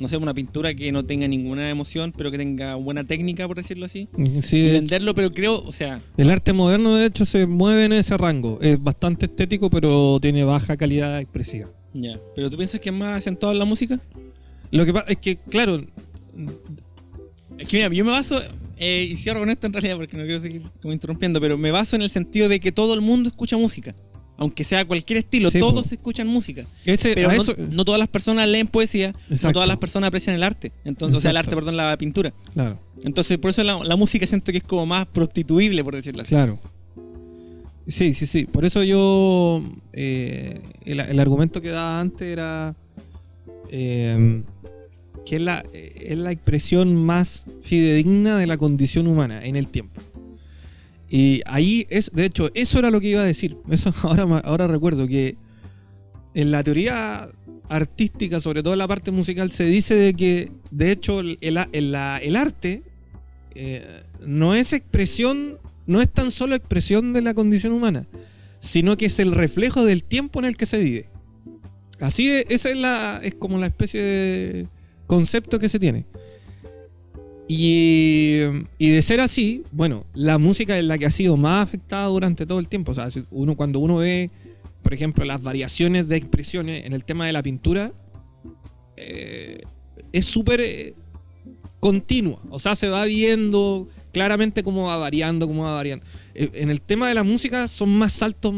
no sé, una pintura que no tenga ninguna emoción, pero que tenga buena técnica, por decirlo así. Sí, Y de hecho, venderlo, pero creo, o sea, el arte moderno de hecho se mueve en ese rango. Es bastante estético, pero tiene baja calidad expresiva. ya. ¿Pero tú piensas que es más acentuado en la música? Lo que pasa es que, claro, Es que mira, yo me baso, y cierro con esto en realidad porque no quiero seguir como interrumpiendo, pero me baso en el sentido de que todo el mundo escucha música. Aunque sea cualquier estilo, Sí, todos po. escuchan música. ese, Pero a no, eso, no todas las personas leen poesía, no Exacto. todas las personas aprecian el arte. Entonces, o sea, el Exacto. arte, perdón, la pintura. claro, Entonces, por eso la música siento que es como más prostituible, por decirlo así. claro. Sí. Por eso yo, el argumento que daba antes era que es la expresión más fidedigna de la condición humana en el tiempo. Y ahí es, de hecho, eso era lo que iba a decir. Eso ahora recuerdo que en la teoría artística, sobre todo en la parte musical, se dice de que, de hecho, el arte no es expresión, no es tan solo expresión de la condición humana, sino que es el reflejo del tiempo en el que se vive. Así esa es como la especie de concepto que se tiene. Y de ser así, bueno, la música es la que ha sido más afectada durante todo el tiempo. O sea, cuando uno ve, por ejemplo, las variaciones de expresiones en el tema de la pintura, es súper continua. O sea, se va viendo claramente cómo va variando, En el tema de la música son más saltos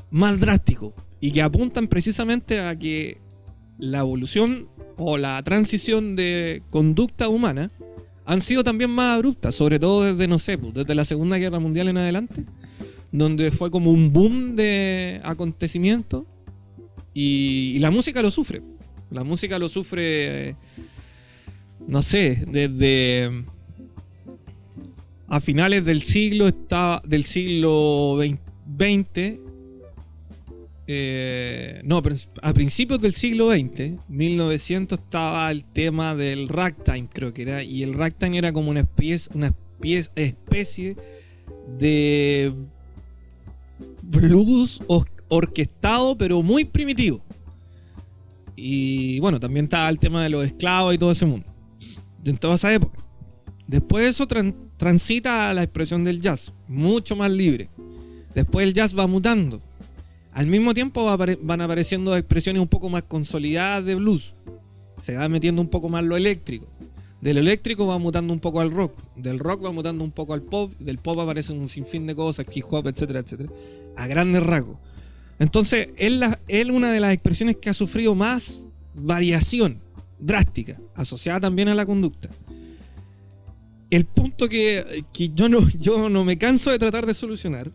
más drásticos y que apuntan precisamente a que la evolución o la transición de conducta humana han sido también más abruptas, sobre todo desde, no sé, desde la Segunda Guerra Mundial en adelante, donde fue como un boom de acontecimientos y la música lo sufre. La música lo sufre, no sé, desde a finales del siglo XX. Pero a principios del siglo XX, 1900, estaba el tema del ragtime, creo que era, y el ragtime era como una especie de blues orquestado, pero muy primitivo. Y bueno, también estaba el tema de los esclavos y todo ese mundo, en toda esa época. Después eso transita a la expresión del jazz, mucho más libre. Después el jazz va mutando. Al mismo tiempo van apareciendo expresiones un poco más consolidadas de blues. Se va metiendo un poco más lo eléctrico. De lo eléctrico va mutando un poco al rock. Del rock va mutando un poco al pop. Del pop aparecen un sinfín de cosas, hip hop, etcétera, etcétera. A grandes rasgos. Entonces, él una de las expresiones que ha sufrido más variación drástica, asociada también a la conducta. El punto que yo no me canso de tratar de solucionar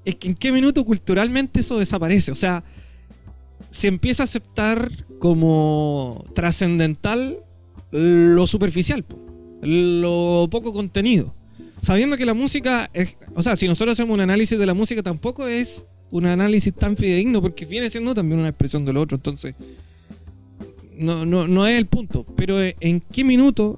es que en qué minuto culturalmente eso desaparece. O sea, se empieza a aceptar como trascendental lo superficial, lo poco contenido. Sabiendo que la música es... O sea, si nosotros hacemos un análisis de la música, tampoco es un análisis tan fidedigno, porque viene siendo también una expresión de lo otro. Entonces, no es el punto. Pero ¿en qué minuto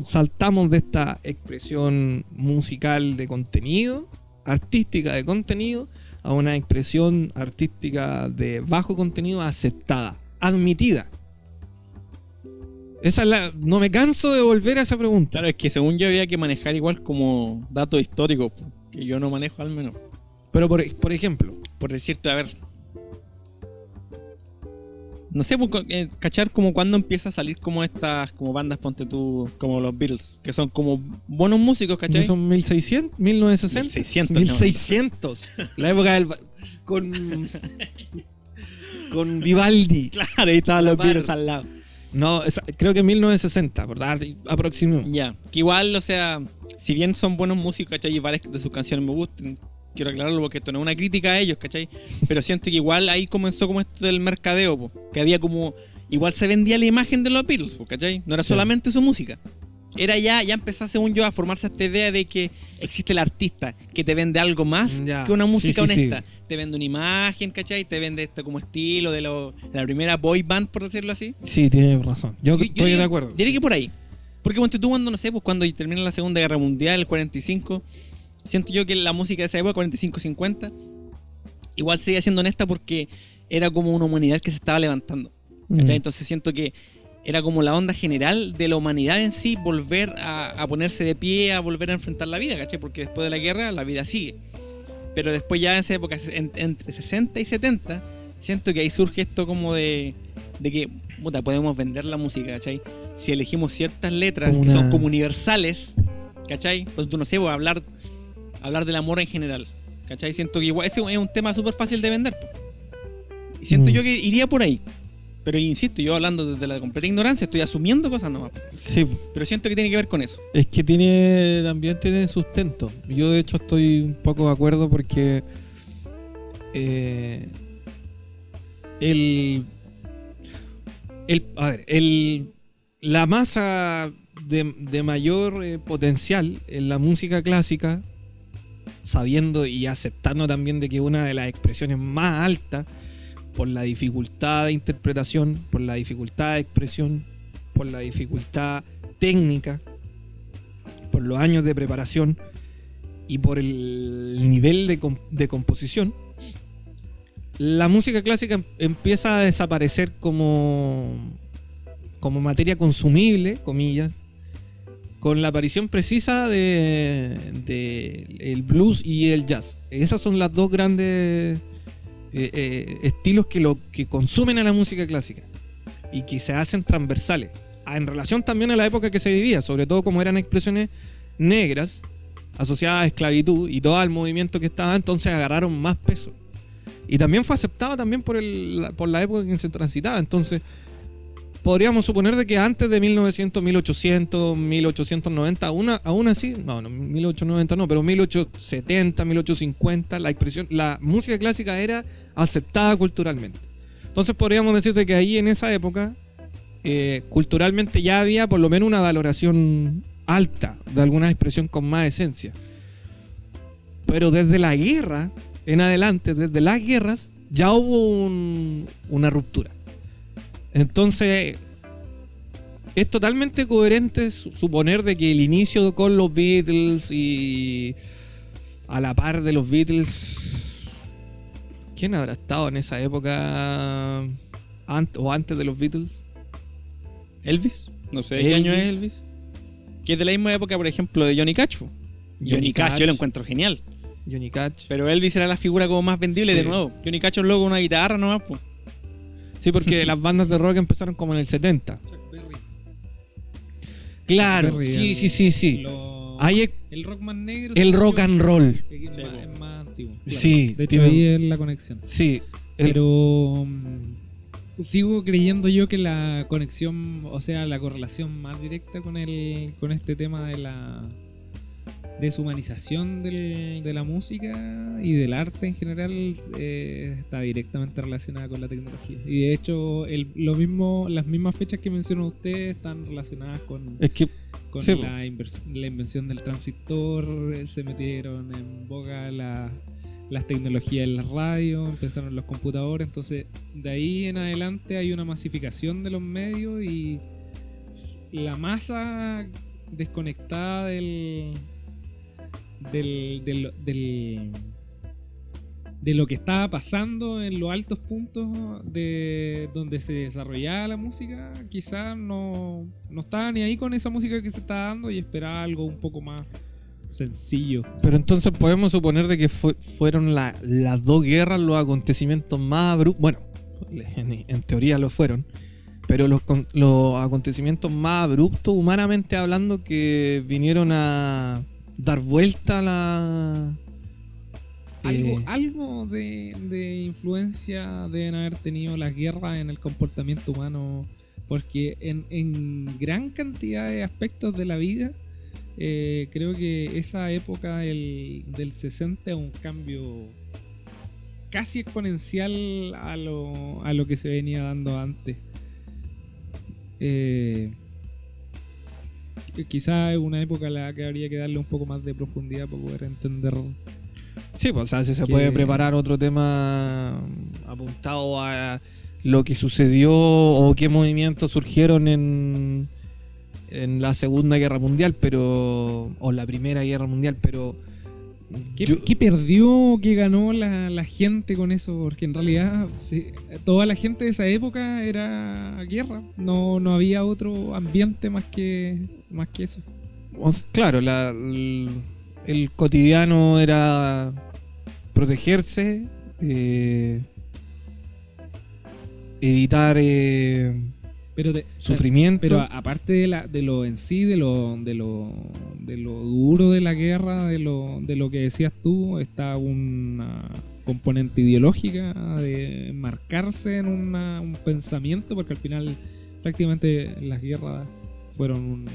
saltamos de esta expresión musical de contenido, artística de contenido, a una expresión artística de bajo contenido aceptada, admitida? No me canso de volver a esa pregunta. Claro, es que según yo había que manejar igual como datos históricos, que yo no manejo al menos. Pero por ejemplo, Por decirte, a ver, no sé, cachar como cuando empieza a salir como estas como bandas, ponte tú, como los Beatles, que son como buenos músicos, ¿cachai? ¿no son 1600? 1960. 1600. 1600. La época del... con Vivaldi. Claro, ahí estaban los Beatles al lado. No, creo que 1960, ¿verdad? Aproximadamente. Ya, que igual, o sea, si bien son buenos músicos, ¿cachai? Y varias de sus canciones me gustan, quiero aclararlo porque esto no es una crítica a ellos, ¿cachai? Pero siento que igual ahí comenzó como esto del mercadeo, po, que había como... Igual se vendía la imagen de los Beatles, po, ¿cachai? No era Sí. solamente su música. Era ya empezó, según yo, a formarse esta idea de que existe el artista, que te vende algo más Ya, que una música sí, sí, honesta. Te vende una imagen, ¿cachai? Te vende esto como estilo de la primera boy band, por decirlo así. Sí, tienes razón. Yo estoy diría- de acuerdo. Diría que por ahí. Porque tú cuando, no sé, pues cuando termina la Segunda Guerra Mundial, el 45, siento yo que la música de esa época, 45-50, igual seguía siendo honesta porque era como una humanidad que se estaba levantando. ¿cachai? Entonces siento que era como la onda general de la humanidad en sí, volver a ponerse de pie, a volver a enfrentar la vida, ¿cachai? Porque después de la guerra la vida sigue. Pero después ya en esa época, entre 60 y 70, siento que ahí surge esto como de que, puta, podemos vender la música, ¿cachai? Si elegimos ciertas letras que son como universales, ¿cachai? Pues tú no sé, voy a hablar del amor en general, ¿cachai? Siento que igual ese es un tema súper fácil de vender, po. Y siento yo que iría por ahí. Pero insisto, yo hablando desde la completa ignorancia, estoy asumiendo cosas nomás. Sí, Pero siento que tiene que ver con eso. es que también tiene sustento. Yo de hecho estoy un poco de acuerdo porque la masa de mayor potencial en la música clásica, sabiendo y aceptando también de que una de las expresiones más altas, por la dificultad de interpretación, por la dificultad de expresión, por la dificultad técnica, por los años de preparación y por el nivel de composición, la música clásica empieza a desaparecer como materia consumible, comillas, con la aparición precisa de el blues y el jazz. Esas son las dos grandes estilos que consumen a la música clásica y que se hacen transversales en relación también a la época que se vivía, sobre todo como eran expresiones negras asociadas a esclavitud y todo el movimiento que estaba, entonces agarraron más peso y también fue aceptado también por la época en que se transitaba. Entonces podríamos suponer de que antes de 1900, 1800, 1890, aún así, no, 1890 no, pero 1870, 1850, la música clásica era aceptada culturalmente. Entonces podríamos decirte que ahí en esa época, culturalmente ya había por lo menos una valoración alta de alguna expresión con más esencia. Pero desde la guerra en adelante, desde las guerras, ya hubo una ruptura. Entonces es totalmente coherente suponer de que el inicio con los Beatles y a la par de los Beatles, ¿quién habrá estado en esa época o antes de los Beatles? ¿Elvis? No sé de qué año es Elvis. Que es de la misma época, por ejemplo, de Johnny Cash. Johnny Cash yo lo encuentro genial. Johnny Cash. Pero Elvis era la figura como más vendible, sí. De nuevo. Johnny Cash es un loco con una guitarra nomás, pues. Sí, porque las bandas de rock empezaron como en el 70. Claro, Berry, sí. El rock más negro. El rock and roll. Es más antiguo. Claro. Sí. De hecho, ahí es la conexión. Sí. Pero sigo creyendo yo que la conexión, o sea, la correlación más directa con este tema de la deshumanización de la música y del arte en general está directamente relacionada con la tecnología. Y de hecho, las mismas fechas que mencionó usted están relacionadas con sí, la invención del transistor. Se metieron en boga las tecnologías en la radio, empezaron los computadores. Entonces, de ahí en adelante hay una masificación de los medios y la masa desconectada de lo que estaba pasando en los altos puntos de donde se desarrollaba la música, quizás no estaba ni ahí con esa música que se estaba dando y esperaba algo un poco más sencillo. Pero entonces podemos suponer de que fueron las dos guerras los acontecimientos más abruptos. Bueno, en teoría lo fueron, pero los acontecimientos más abruptos humanamente hablando que vinieron a dar vuelta a la... Algo de influencia deben haber tenido las guerras en el comportamiento humano, porque en gran cantidad de aspectos de la vida creo que esa época del 60 es un cambio casi exponencial a lo que se venía dando antes. Quizás es una época a la que habría que darle un poco más de profundidad para poder entender. Sí, pues, o sea, si se puede preparar otro tema apuntado a lo que sucedió o qué movimientos surgieron en la Segunda Guerra Mundial, o la Primera Guerra Mundial, pero ¿Qué perdió, qué ganó la gente con eso? Porque en realidad toda la gente de esa época era guerra. No había otro ambiente más que eso. Claro, el cotidiano era protegerse, evitar sufrimiento. Pero aparte de lo en sí, de lo duro de la guerra, de lo que decías tú, está una componente ideológica de marcarse en un pensamiento, porque al final prácticamente las guerras fueron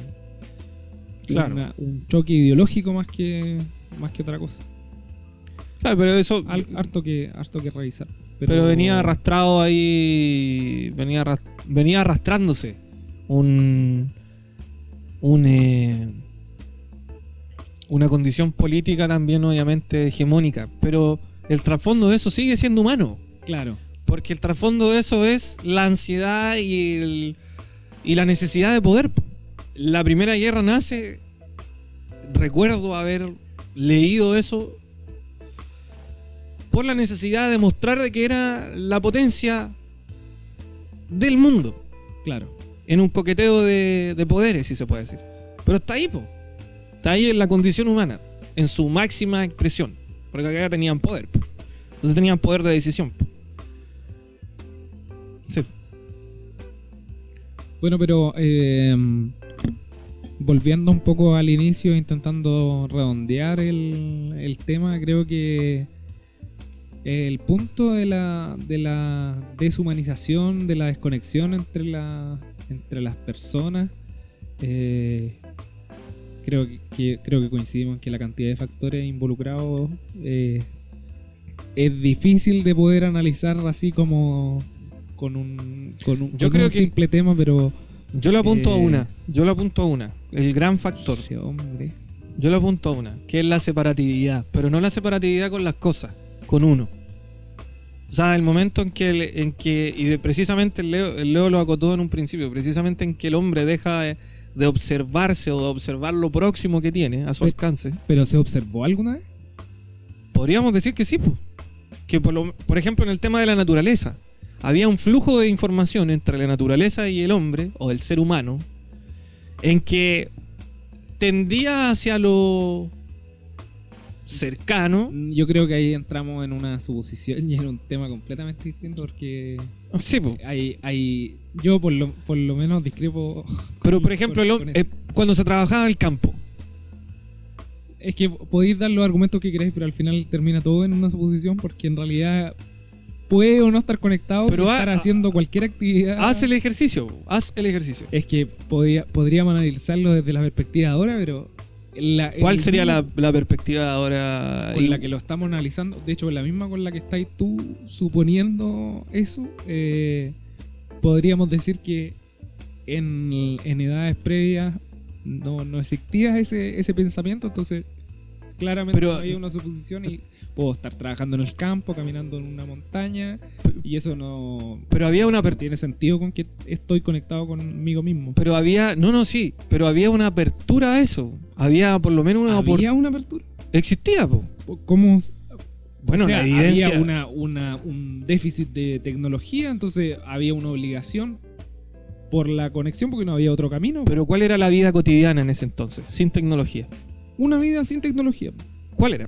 un choque ideológico más que otra cosa. Claro, pero eso harto que revisar. Pero venía arrastrado ahí, venía arrastrándose una condición política también obviamente hegemónica, pero el trasfondo de eso sigue siendo humano. Claro. Porque el trasfondo de eso es la ansiedad y la necesidad de poder. La Primera Guerra nace, recuerdo haber leído eso, por la necesidad de mostrar de que era la potencia del mundo. Claro. En un coqueteo de poderes, si se puede decir. Pero está ahí, po. Está ahí en la condición humana, en su máxima expresión. Porque acá tenían poder, po. Entonces tenían poder de decisión, po. Sí. Bueno, pero volviendo un poco al inicio, intentando redondear el tema, creo que el punto de la deshumanización, de la desconexión entre las personas, creo que coincidimos en que la cantidad de factores involucrados es difícil de poder analizar así como con un simple tema, pero yo le apunto a una, el gran factor. Ese hombre. Yo le apunto a una, que es la separatividad, pero no la separatividad con las cosas, con uno. O sea, el momento en que precisamente el Leo lo acotó en un principio, precisamente en que el hombre deja de observarse o de observar lo próximo que tiene a su alcance. ¿Pero se observó alguna vez? Podríamos decir que sí, pues. Que por ejemplo en el tema de la naturaleza, había un flujo de información entre la naturaleza y el hombre, o el ser humano, en que tendía hacia lo cercano. Yo creo que ahí entramos en una suposición y en un tema completamente distinto, porque sí, po. Yo por lo menos discrepo. Pero por ejemplo, cuando se trabajaba el campo, es que podéis dar los argumentos que queréis, pero al final termina todo en una suposición, porque en realidad puede o no estar conectado, pero estar haciendo cualquier actividad. Haz el ejercicio. Es que podríamos analizarlo desde la perspectiva de ahora, pero ¿cuál sería la perspectiva de ahora? Con la que lo estamos analizando, de hecho la misma con la que estáis tú suponiendo eso, podríamos decir que en edades previas no existía ese pensamiento, entonces claramente no había una suposición y puedo estar trabajando en el campo, caminando en una montaña, y eso no... Pero había tiene sentido con que estoy conectado conmigo mismo. Pero había... Sí, pero había una apertura a eso. Había por lo menos una... ¿Había una apertura? Existía, po. ¿Cómo? Bueno, la evidencia... Había un déficit de tecnología, entonces había una obligación por la conexión, porque no había otro camino. Pero ¿cuál era la vida cotidiana en ese entonces, sin tecnología? Una vida sin tecnología. ¿Cuál era?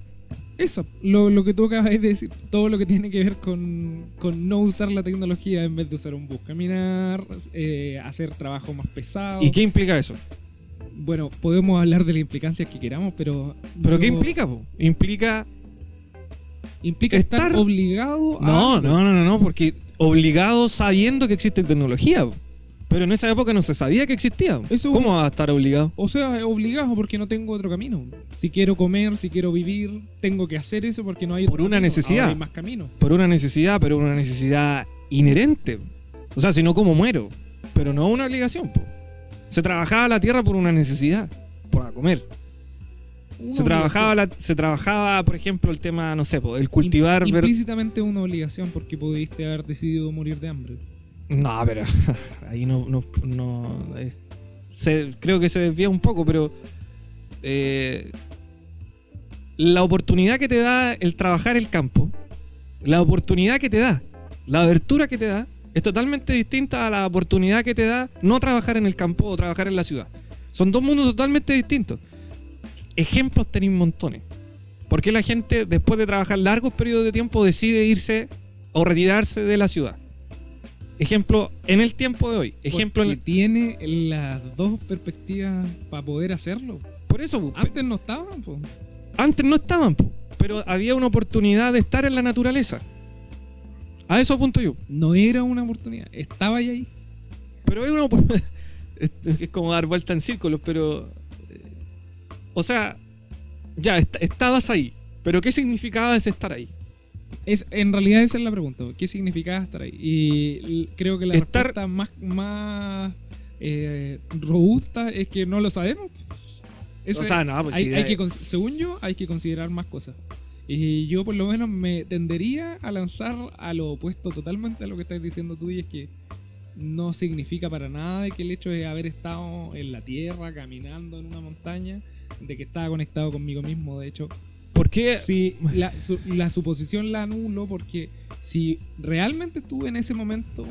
Eso, lo que tú acabas de decir, todo lo que tiene que ver con no usar la tecnología en vez de usar un bus, caminar, hacer trabajo más pesado. ¿Y qué implica eso? Bueno, podemos hablar de las implicancias que queramos, pero... ¿Pero qué implica, po? Implica estar obligado a... No, porque obligado sabiendo que existe tecnología, po. Pero en esa época no se sabía que existía. ¿Cómo va a estar obligado? O sea, obligado porque no tengo otro camino. Si quiero comer, si quiero vivir, tengo que hacer eso porque no hay por una necesidad. Hay más caminos. Por una necesidad, pero una necesidad inherente. O sea, si no, como muero. Pero no una obligación, po. Se trabajaba la tierra por una necesidad, por comer. Se trabajaba, por ejemplo, el tema, no sé, el cultivar... Implícitamente una obligación porque pudiste haber decidido morir de hambre. No, pero ahí no creo que se desvía un poco, pero la oportunidad que te da el trabajar el campo, la oportunidad que te da, la abertura que te da, es totalmente distinta a la oportunidad que te da no trabajar en el campo o trabajar en la ciudad. Son dos mundos totalmente distintos. Ejemplos tenéis montones. ¿Por qué la gente, después de trabajar largos periodos de tiempo, decide irse o retirarse de la ciudad? Ejemplo, en el tiempo de hoy. Ejemplo, Porque tiene las dos perspectivas para poder hacerlo. por eso, Antes no estaban, po. antes no estaban, pero había una oportunidad de estar en la naturaleza. A eso apunto yo. No era una oportunidad, estaba ahí. Pero es una es como dar vuelta en círculos, pero o sea, ya estabas ahí, pero ¿qué significaba ese estar ahí? En realidad esa es la pregunta, ¿qué significaba estar ahí? Y creo que la respuesta más robusta es que no lo sabemos. O sea, no, pues sí, según yo, hay que considerar más cosas. Y yo por lo menos me tendería a lanzar a lo opuesto totalmente a lo que estás diciendo tú, y es que no significa para nada de que el hecho de haber estado en la tierra, caminando en una montaña, de que estaba conectado conmigo mismo. De hecho, ¿por qué? sí, la suposición la anulo, porque si realmente estuve en ese momento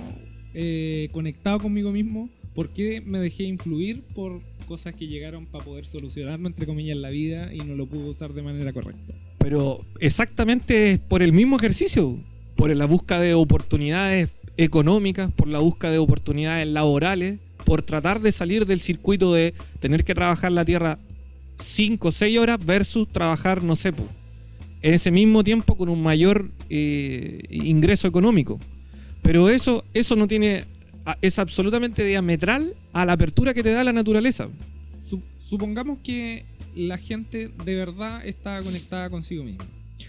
conectado conmigo mismo, ¿por qué me dejé influir por cosas que llegaron para poder solucionarme, entre comillas, la vida, y no lo pude usar de manera correcta? Pero exactamente por el mismo ejercicio, por la búsqueda de oportunidades económicas, por la búsqueda de oportunidades laborales, por tratar de salir del circuito de tener que trabajar la tierra 5 o 6 horas versus trabajar, no sé, en ese mismo tiempo con un mayor ingreso económico. Pero eso no tiene, es absolutamente diametral a la apertura que te da la naturaleza. Supongamos que la gente de verdad estaba conectada consigo misma.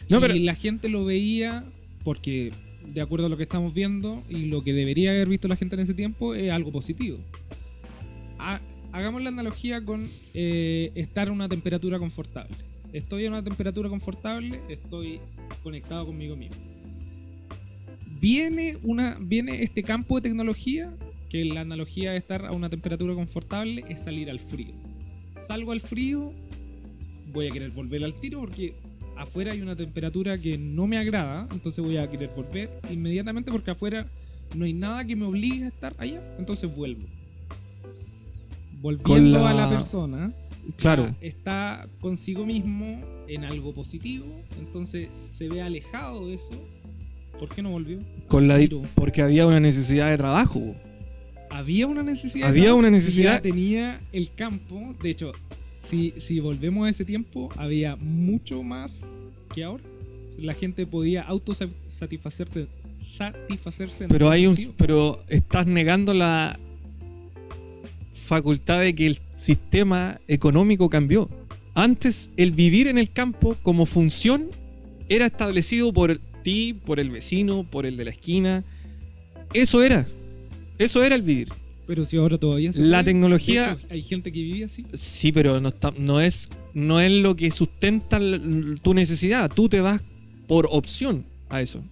No, pero y la gente lo veía porque, de acuerdo a lo que estamos viendo y lo que debería haber visto la gente en ese tiempo, es algo positivo. Hagamos la analogía con estar a una temperatura confortable. Estoy a una temperatura confortable, estoy conectado conmigo mismo. Viene este campo de tecnología, que la analogía de estar a una temperatura confortable es salir al frío. Salgo al frío, voy a querer volver al tiro porque afuera hay una temperatura que no me agrada, entonces voy a querer volver inmediatamente porque afuera no hay nada que me obligue a estar allá, entonces vuelvo. Volviendo a la persona, claro, está consigo mismo en algo positivo, entonces se ve alejado de eso. ¿Por qué no volvió? Porque había una necesidad de trabajo. Había una necesidad. Había una necesidad. Ya tenía el campo. De hecho, si volvemos a ese tiempo, había mucho más que ahora. La gente podía autosatisfacerse. Pero estás negando la facultad de que el sistema económico cambió. Antes, el vivir en el campo como función era establecido por ti, por el vecino, por el de la esquina. Eso era el vivir. Pero si ahora todavía la tecnología, hay gente que vive así. Sí, pero no es lo que sustenta tu necesidad. Tú te vas por opción a eso.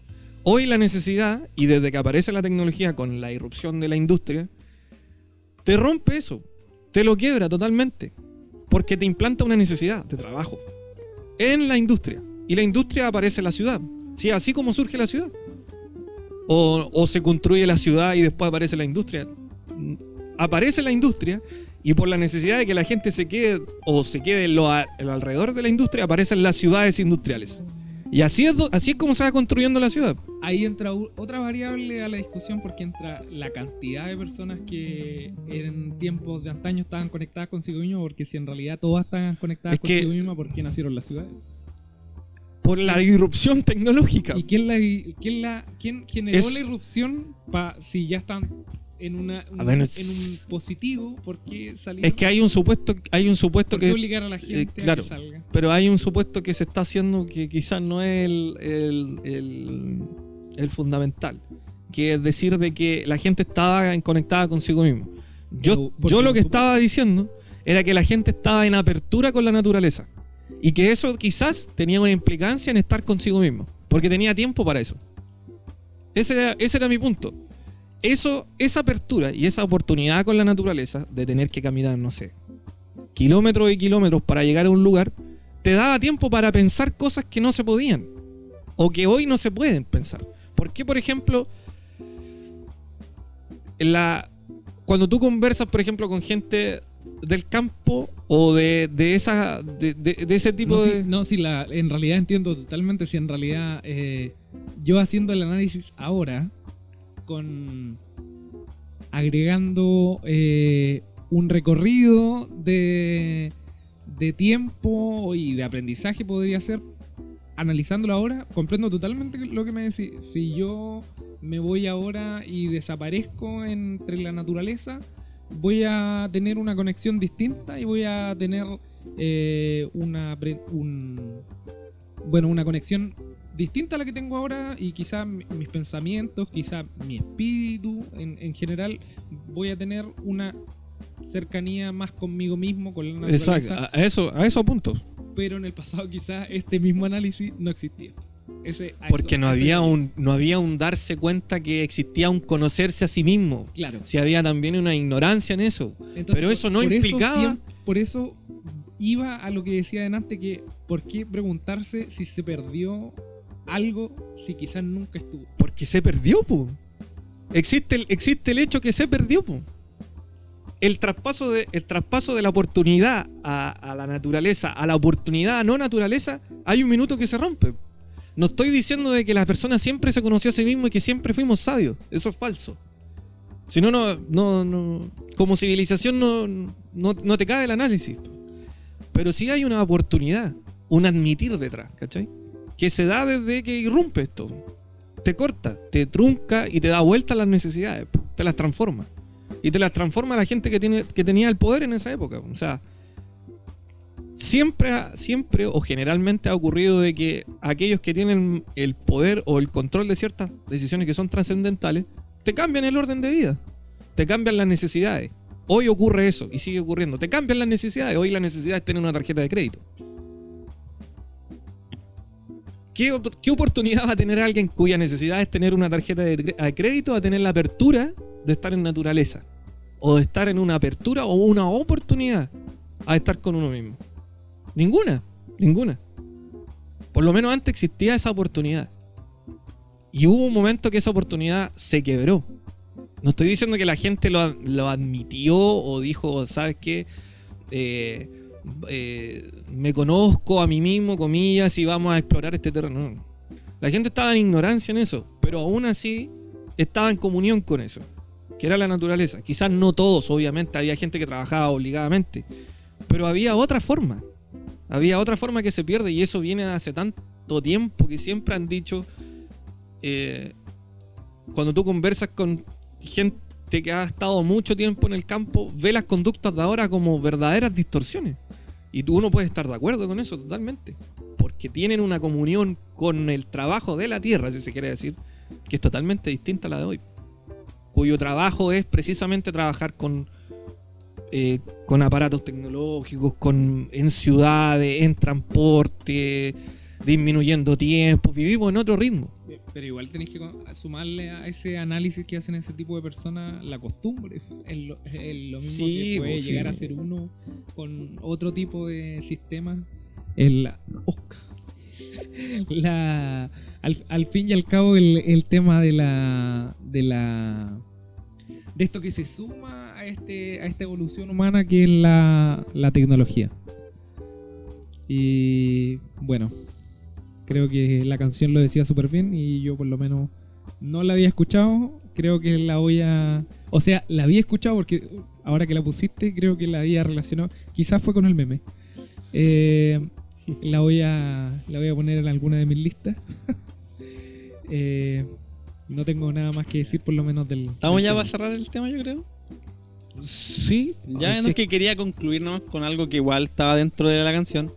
Hoy la necesidad, y desde que aparece la tecnología con la irrupción de la industria, te rompe eso, te lo quiebra totalmente, porque te implanta una necesidad de trabajo en la industria, y la industria aparece en la ciudad. Sí, así como surge la ciudad. O se construye la ciudad y después aparece la industria. Aparece la industria y por la necesidad de que la gente se quede alrededor de la industria, aparecen las ciudades industriales. Y así es como se va construyendo la ciudad. Ahí entra otra variable a la discusión, porque entra la cantidad de personas que en tiempos de antaño estaban conectadas consigo mismas, porque si en realidad todas estaban conectadas consigo mismas, ¿por qué nacieron las ciudades? Por la irrupción tecnológica. ¿Y quién generó la irrupción si ya están en un positivo? ¿Por qué salieron? Es que hay un supuesto ¿Por qué que obligar a la gente a que salga? Pero hay un supuesto que se está haciendo que quizás no es el fundamental, que es decir de que la gente estaba conectada consigo mismo. Yo lo que estaba diciendo era que la gente estaba en apertura con la naturaleza. Y que eso quizás tenía una implicancia en estar consigo mismo, porque tenía tiempo para eso. Ese era mi punto. Esa apertura y esa oportunidad con la naturaleza de tener que caminar, no sé, kilómetros y kilómetros para llegar a un lugar, te daba tiempo para pensar cosas que no se podían o que hoy no se pueden pensar. ¿Por qué, por ejemplo, cuando tú conversas, por ejemplo, con gente del campo o de ese tipo de... En realidad entiendo totalmente. Si en realidad yo haciendo el análisis ahora, agregando un recorrido de tiempo y de aprendizaje podría ser, analizándolo ahora, comprendo totalmente lo que me decís. Si yo me voy ahora y desaparezco entre la naturaleza, voy a tener una conexión distinta y voy a tener una conexión distinta a la que tengo ahora, y quizás mis pensamientos, quizás mi espíritu en general, voy a tener una cercanía más conmigo mismo, con la naturaleza. Exacto, a eso apunto. Pero en el pasado quizás este mismo análisis no existía. Porque no había un darse cuenta que existía un conocerse a sí mismo. Claro. Si había también una ignorancia en eso. Entonces, pero eso no implicaba... Por eso iba a lo que decía adelante, que ¿por qué preguntarse si se perdió algo si quizás nunca estuvo? Porque se perdió, po. Existe el hecho que se perdió, po. El traspaso de la oportunidad a la naturaleza, a la oportunidad a no naturaleza, hay un minuto que se rompe. No estoy diciendo de que la persona siempre se conoció a sí mismo y que siempre fuimos sabios. Eso es falso. Si no, como civilización no te cabe el análisis. Pero sí hay una oportunidad, un admitir detrás, ¿cachai? Que se da desde que irrumpe esto. Te corta, te trunca y te da vuelta a las necesidades. Te las transforma. Y te las transforma la gente que tenía el poder en esa época. O sea, siempre o generalmente ha ocurrido de que aquellos que tienen el poder o el control de ciertas decisiones que son trascendentales, te cambian el orden de vida. Te cambian las necesidades. Hoy ocurre eso y sigue ocurriendo. Te cambian las necesidades. Hoy la necesidad es tener una tarjeta de crédito. ¿Qué oportunidad va a tener alguien cuya necesidad es tener una tarjeta de crédito a tener la apertura de estar en naturaleza? O de estar en una apertura o una oportunidad a estar con uno mismo. Ninguna. Por lo menos antes existía esa oportunidad. Y hubo un momento que esa oportunidad se quebró. No estoy diciendo que la gente lo admitió o dijo, ¿sabes qué? Me conozco a mí mismo, comillas, y vamos a explorar este terreno. No. La gente estaba en ignorancia en eso, pero aún así estaba en comunión con eso, que era la naturaleza. Quizás no todos, obviamente, había gente que trabajaba obligadamente, pero había otra forma. Había otra forma que se pierde, y eso viene de hace tanto tiempo que siempre han dicho, cuando tú conversas con gente que ha estado mucho tiempo en el campo, ve las conductas de ahora como verdaderas distorsiones. Y uno puede estar de acuerdo con eso totalmente, porque tienen una comunión con el trabajo de la tierra, si se quiere decir, que es totalmente distinta a la de hoy, cuyo trabajo es precisamente trabajar con aparatos tecnológicos, en ciudades, en transporte, disminuyendo tiempo. Vivimos en otro ritmo. Pero igual tenés que sumarle a ese análisis que hacen ese tipo de personas la costumbre. Es lo mismo, sí, que puede llegar a ser uno con otro tipo de sistema. Al fin y al cabo el tema de esto que se suma a esta evolución humana, que es la tecnología. Y bueno, creo que la canción lo decía súper bien, y yo por lo menos no la había escuchado. Creo que la voy a... O sea, la había escuchado porque ahora que la pusiste, creo que la había relacionado. Quizás fue con el meme. La voy a poner en alguna de mis listas. No tengo nada más que decir, por lo menos del... ¿Estamos ya para cerrar el tema, yo creo? Sí. Ya no es que quería concluir nomás con algo que igual estaba dentro de la canción,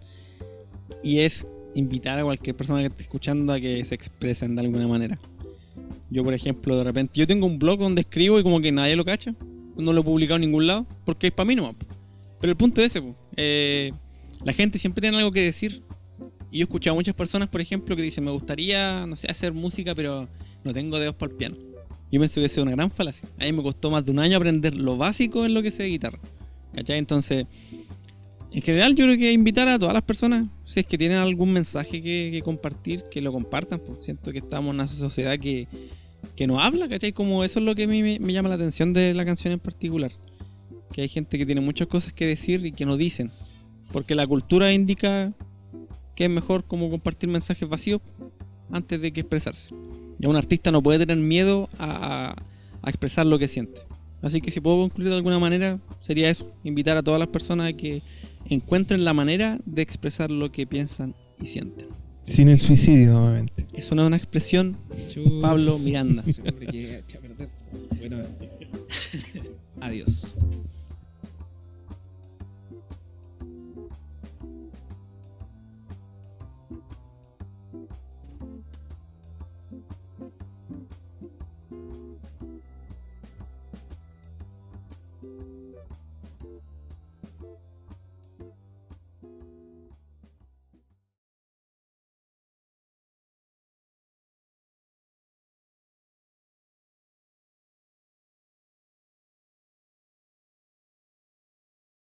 y es invitar a cualquier persona que esté escuchando a que se expresen de alguna manera. Yo, por ejemplo, de repente, yo tengo un blog donde escribo y como que nadie lo cacha, no lo he publicado en ningún lado, porque es para mí nomás. Pero el punto es ese, la gente siempre tiene algo que decir. Y yo he escuchado a muchas personas, por ejemplo, que dicen, me gustaría, no sé, hacer música, pero no tengo dedos para el piano. Yo pienso que eso es una gran falacia. A mí me costó más de un año aprender lo básico en lo que sé de guitarra, ¿cachai? Entonces, En general yo creo que invitar a todas las personas, si es que tienen algún mensaje que compartir, que lo compartan, pues siento que estamos en una sociedad que no habla, ¿cachai? Como eso es lo que a mí me llama la atención de la canción en particular. Que hay gente que tiene muchas cosas que decir y que no dicen. Porque la cultura indica que es mejor como compartir mensajes vacíos antes de que expresarse. Ya un artista no puede tener miedo a expresar lo que siente. Así que si puedo concluir de alguna manera, sería eso. Invitar a todas las personas a que encuentren la manera de expresar lo que piensan y sienten. Sin el suicidio, obviamente. Eso no es una expresión, Pablo Miranda. Bueno, adiós.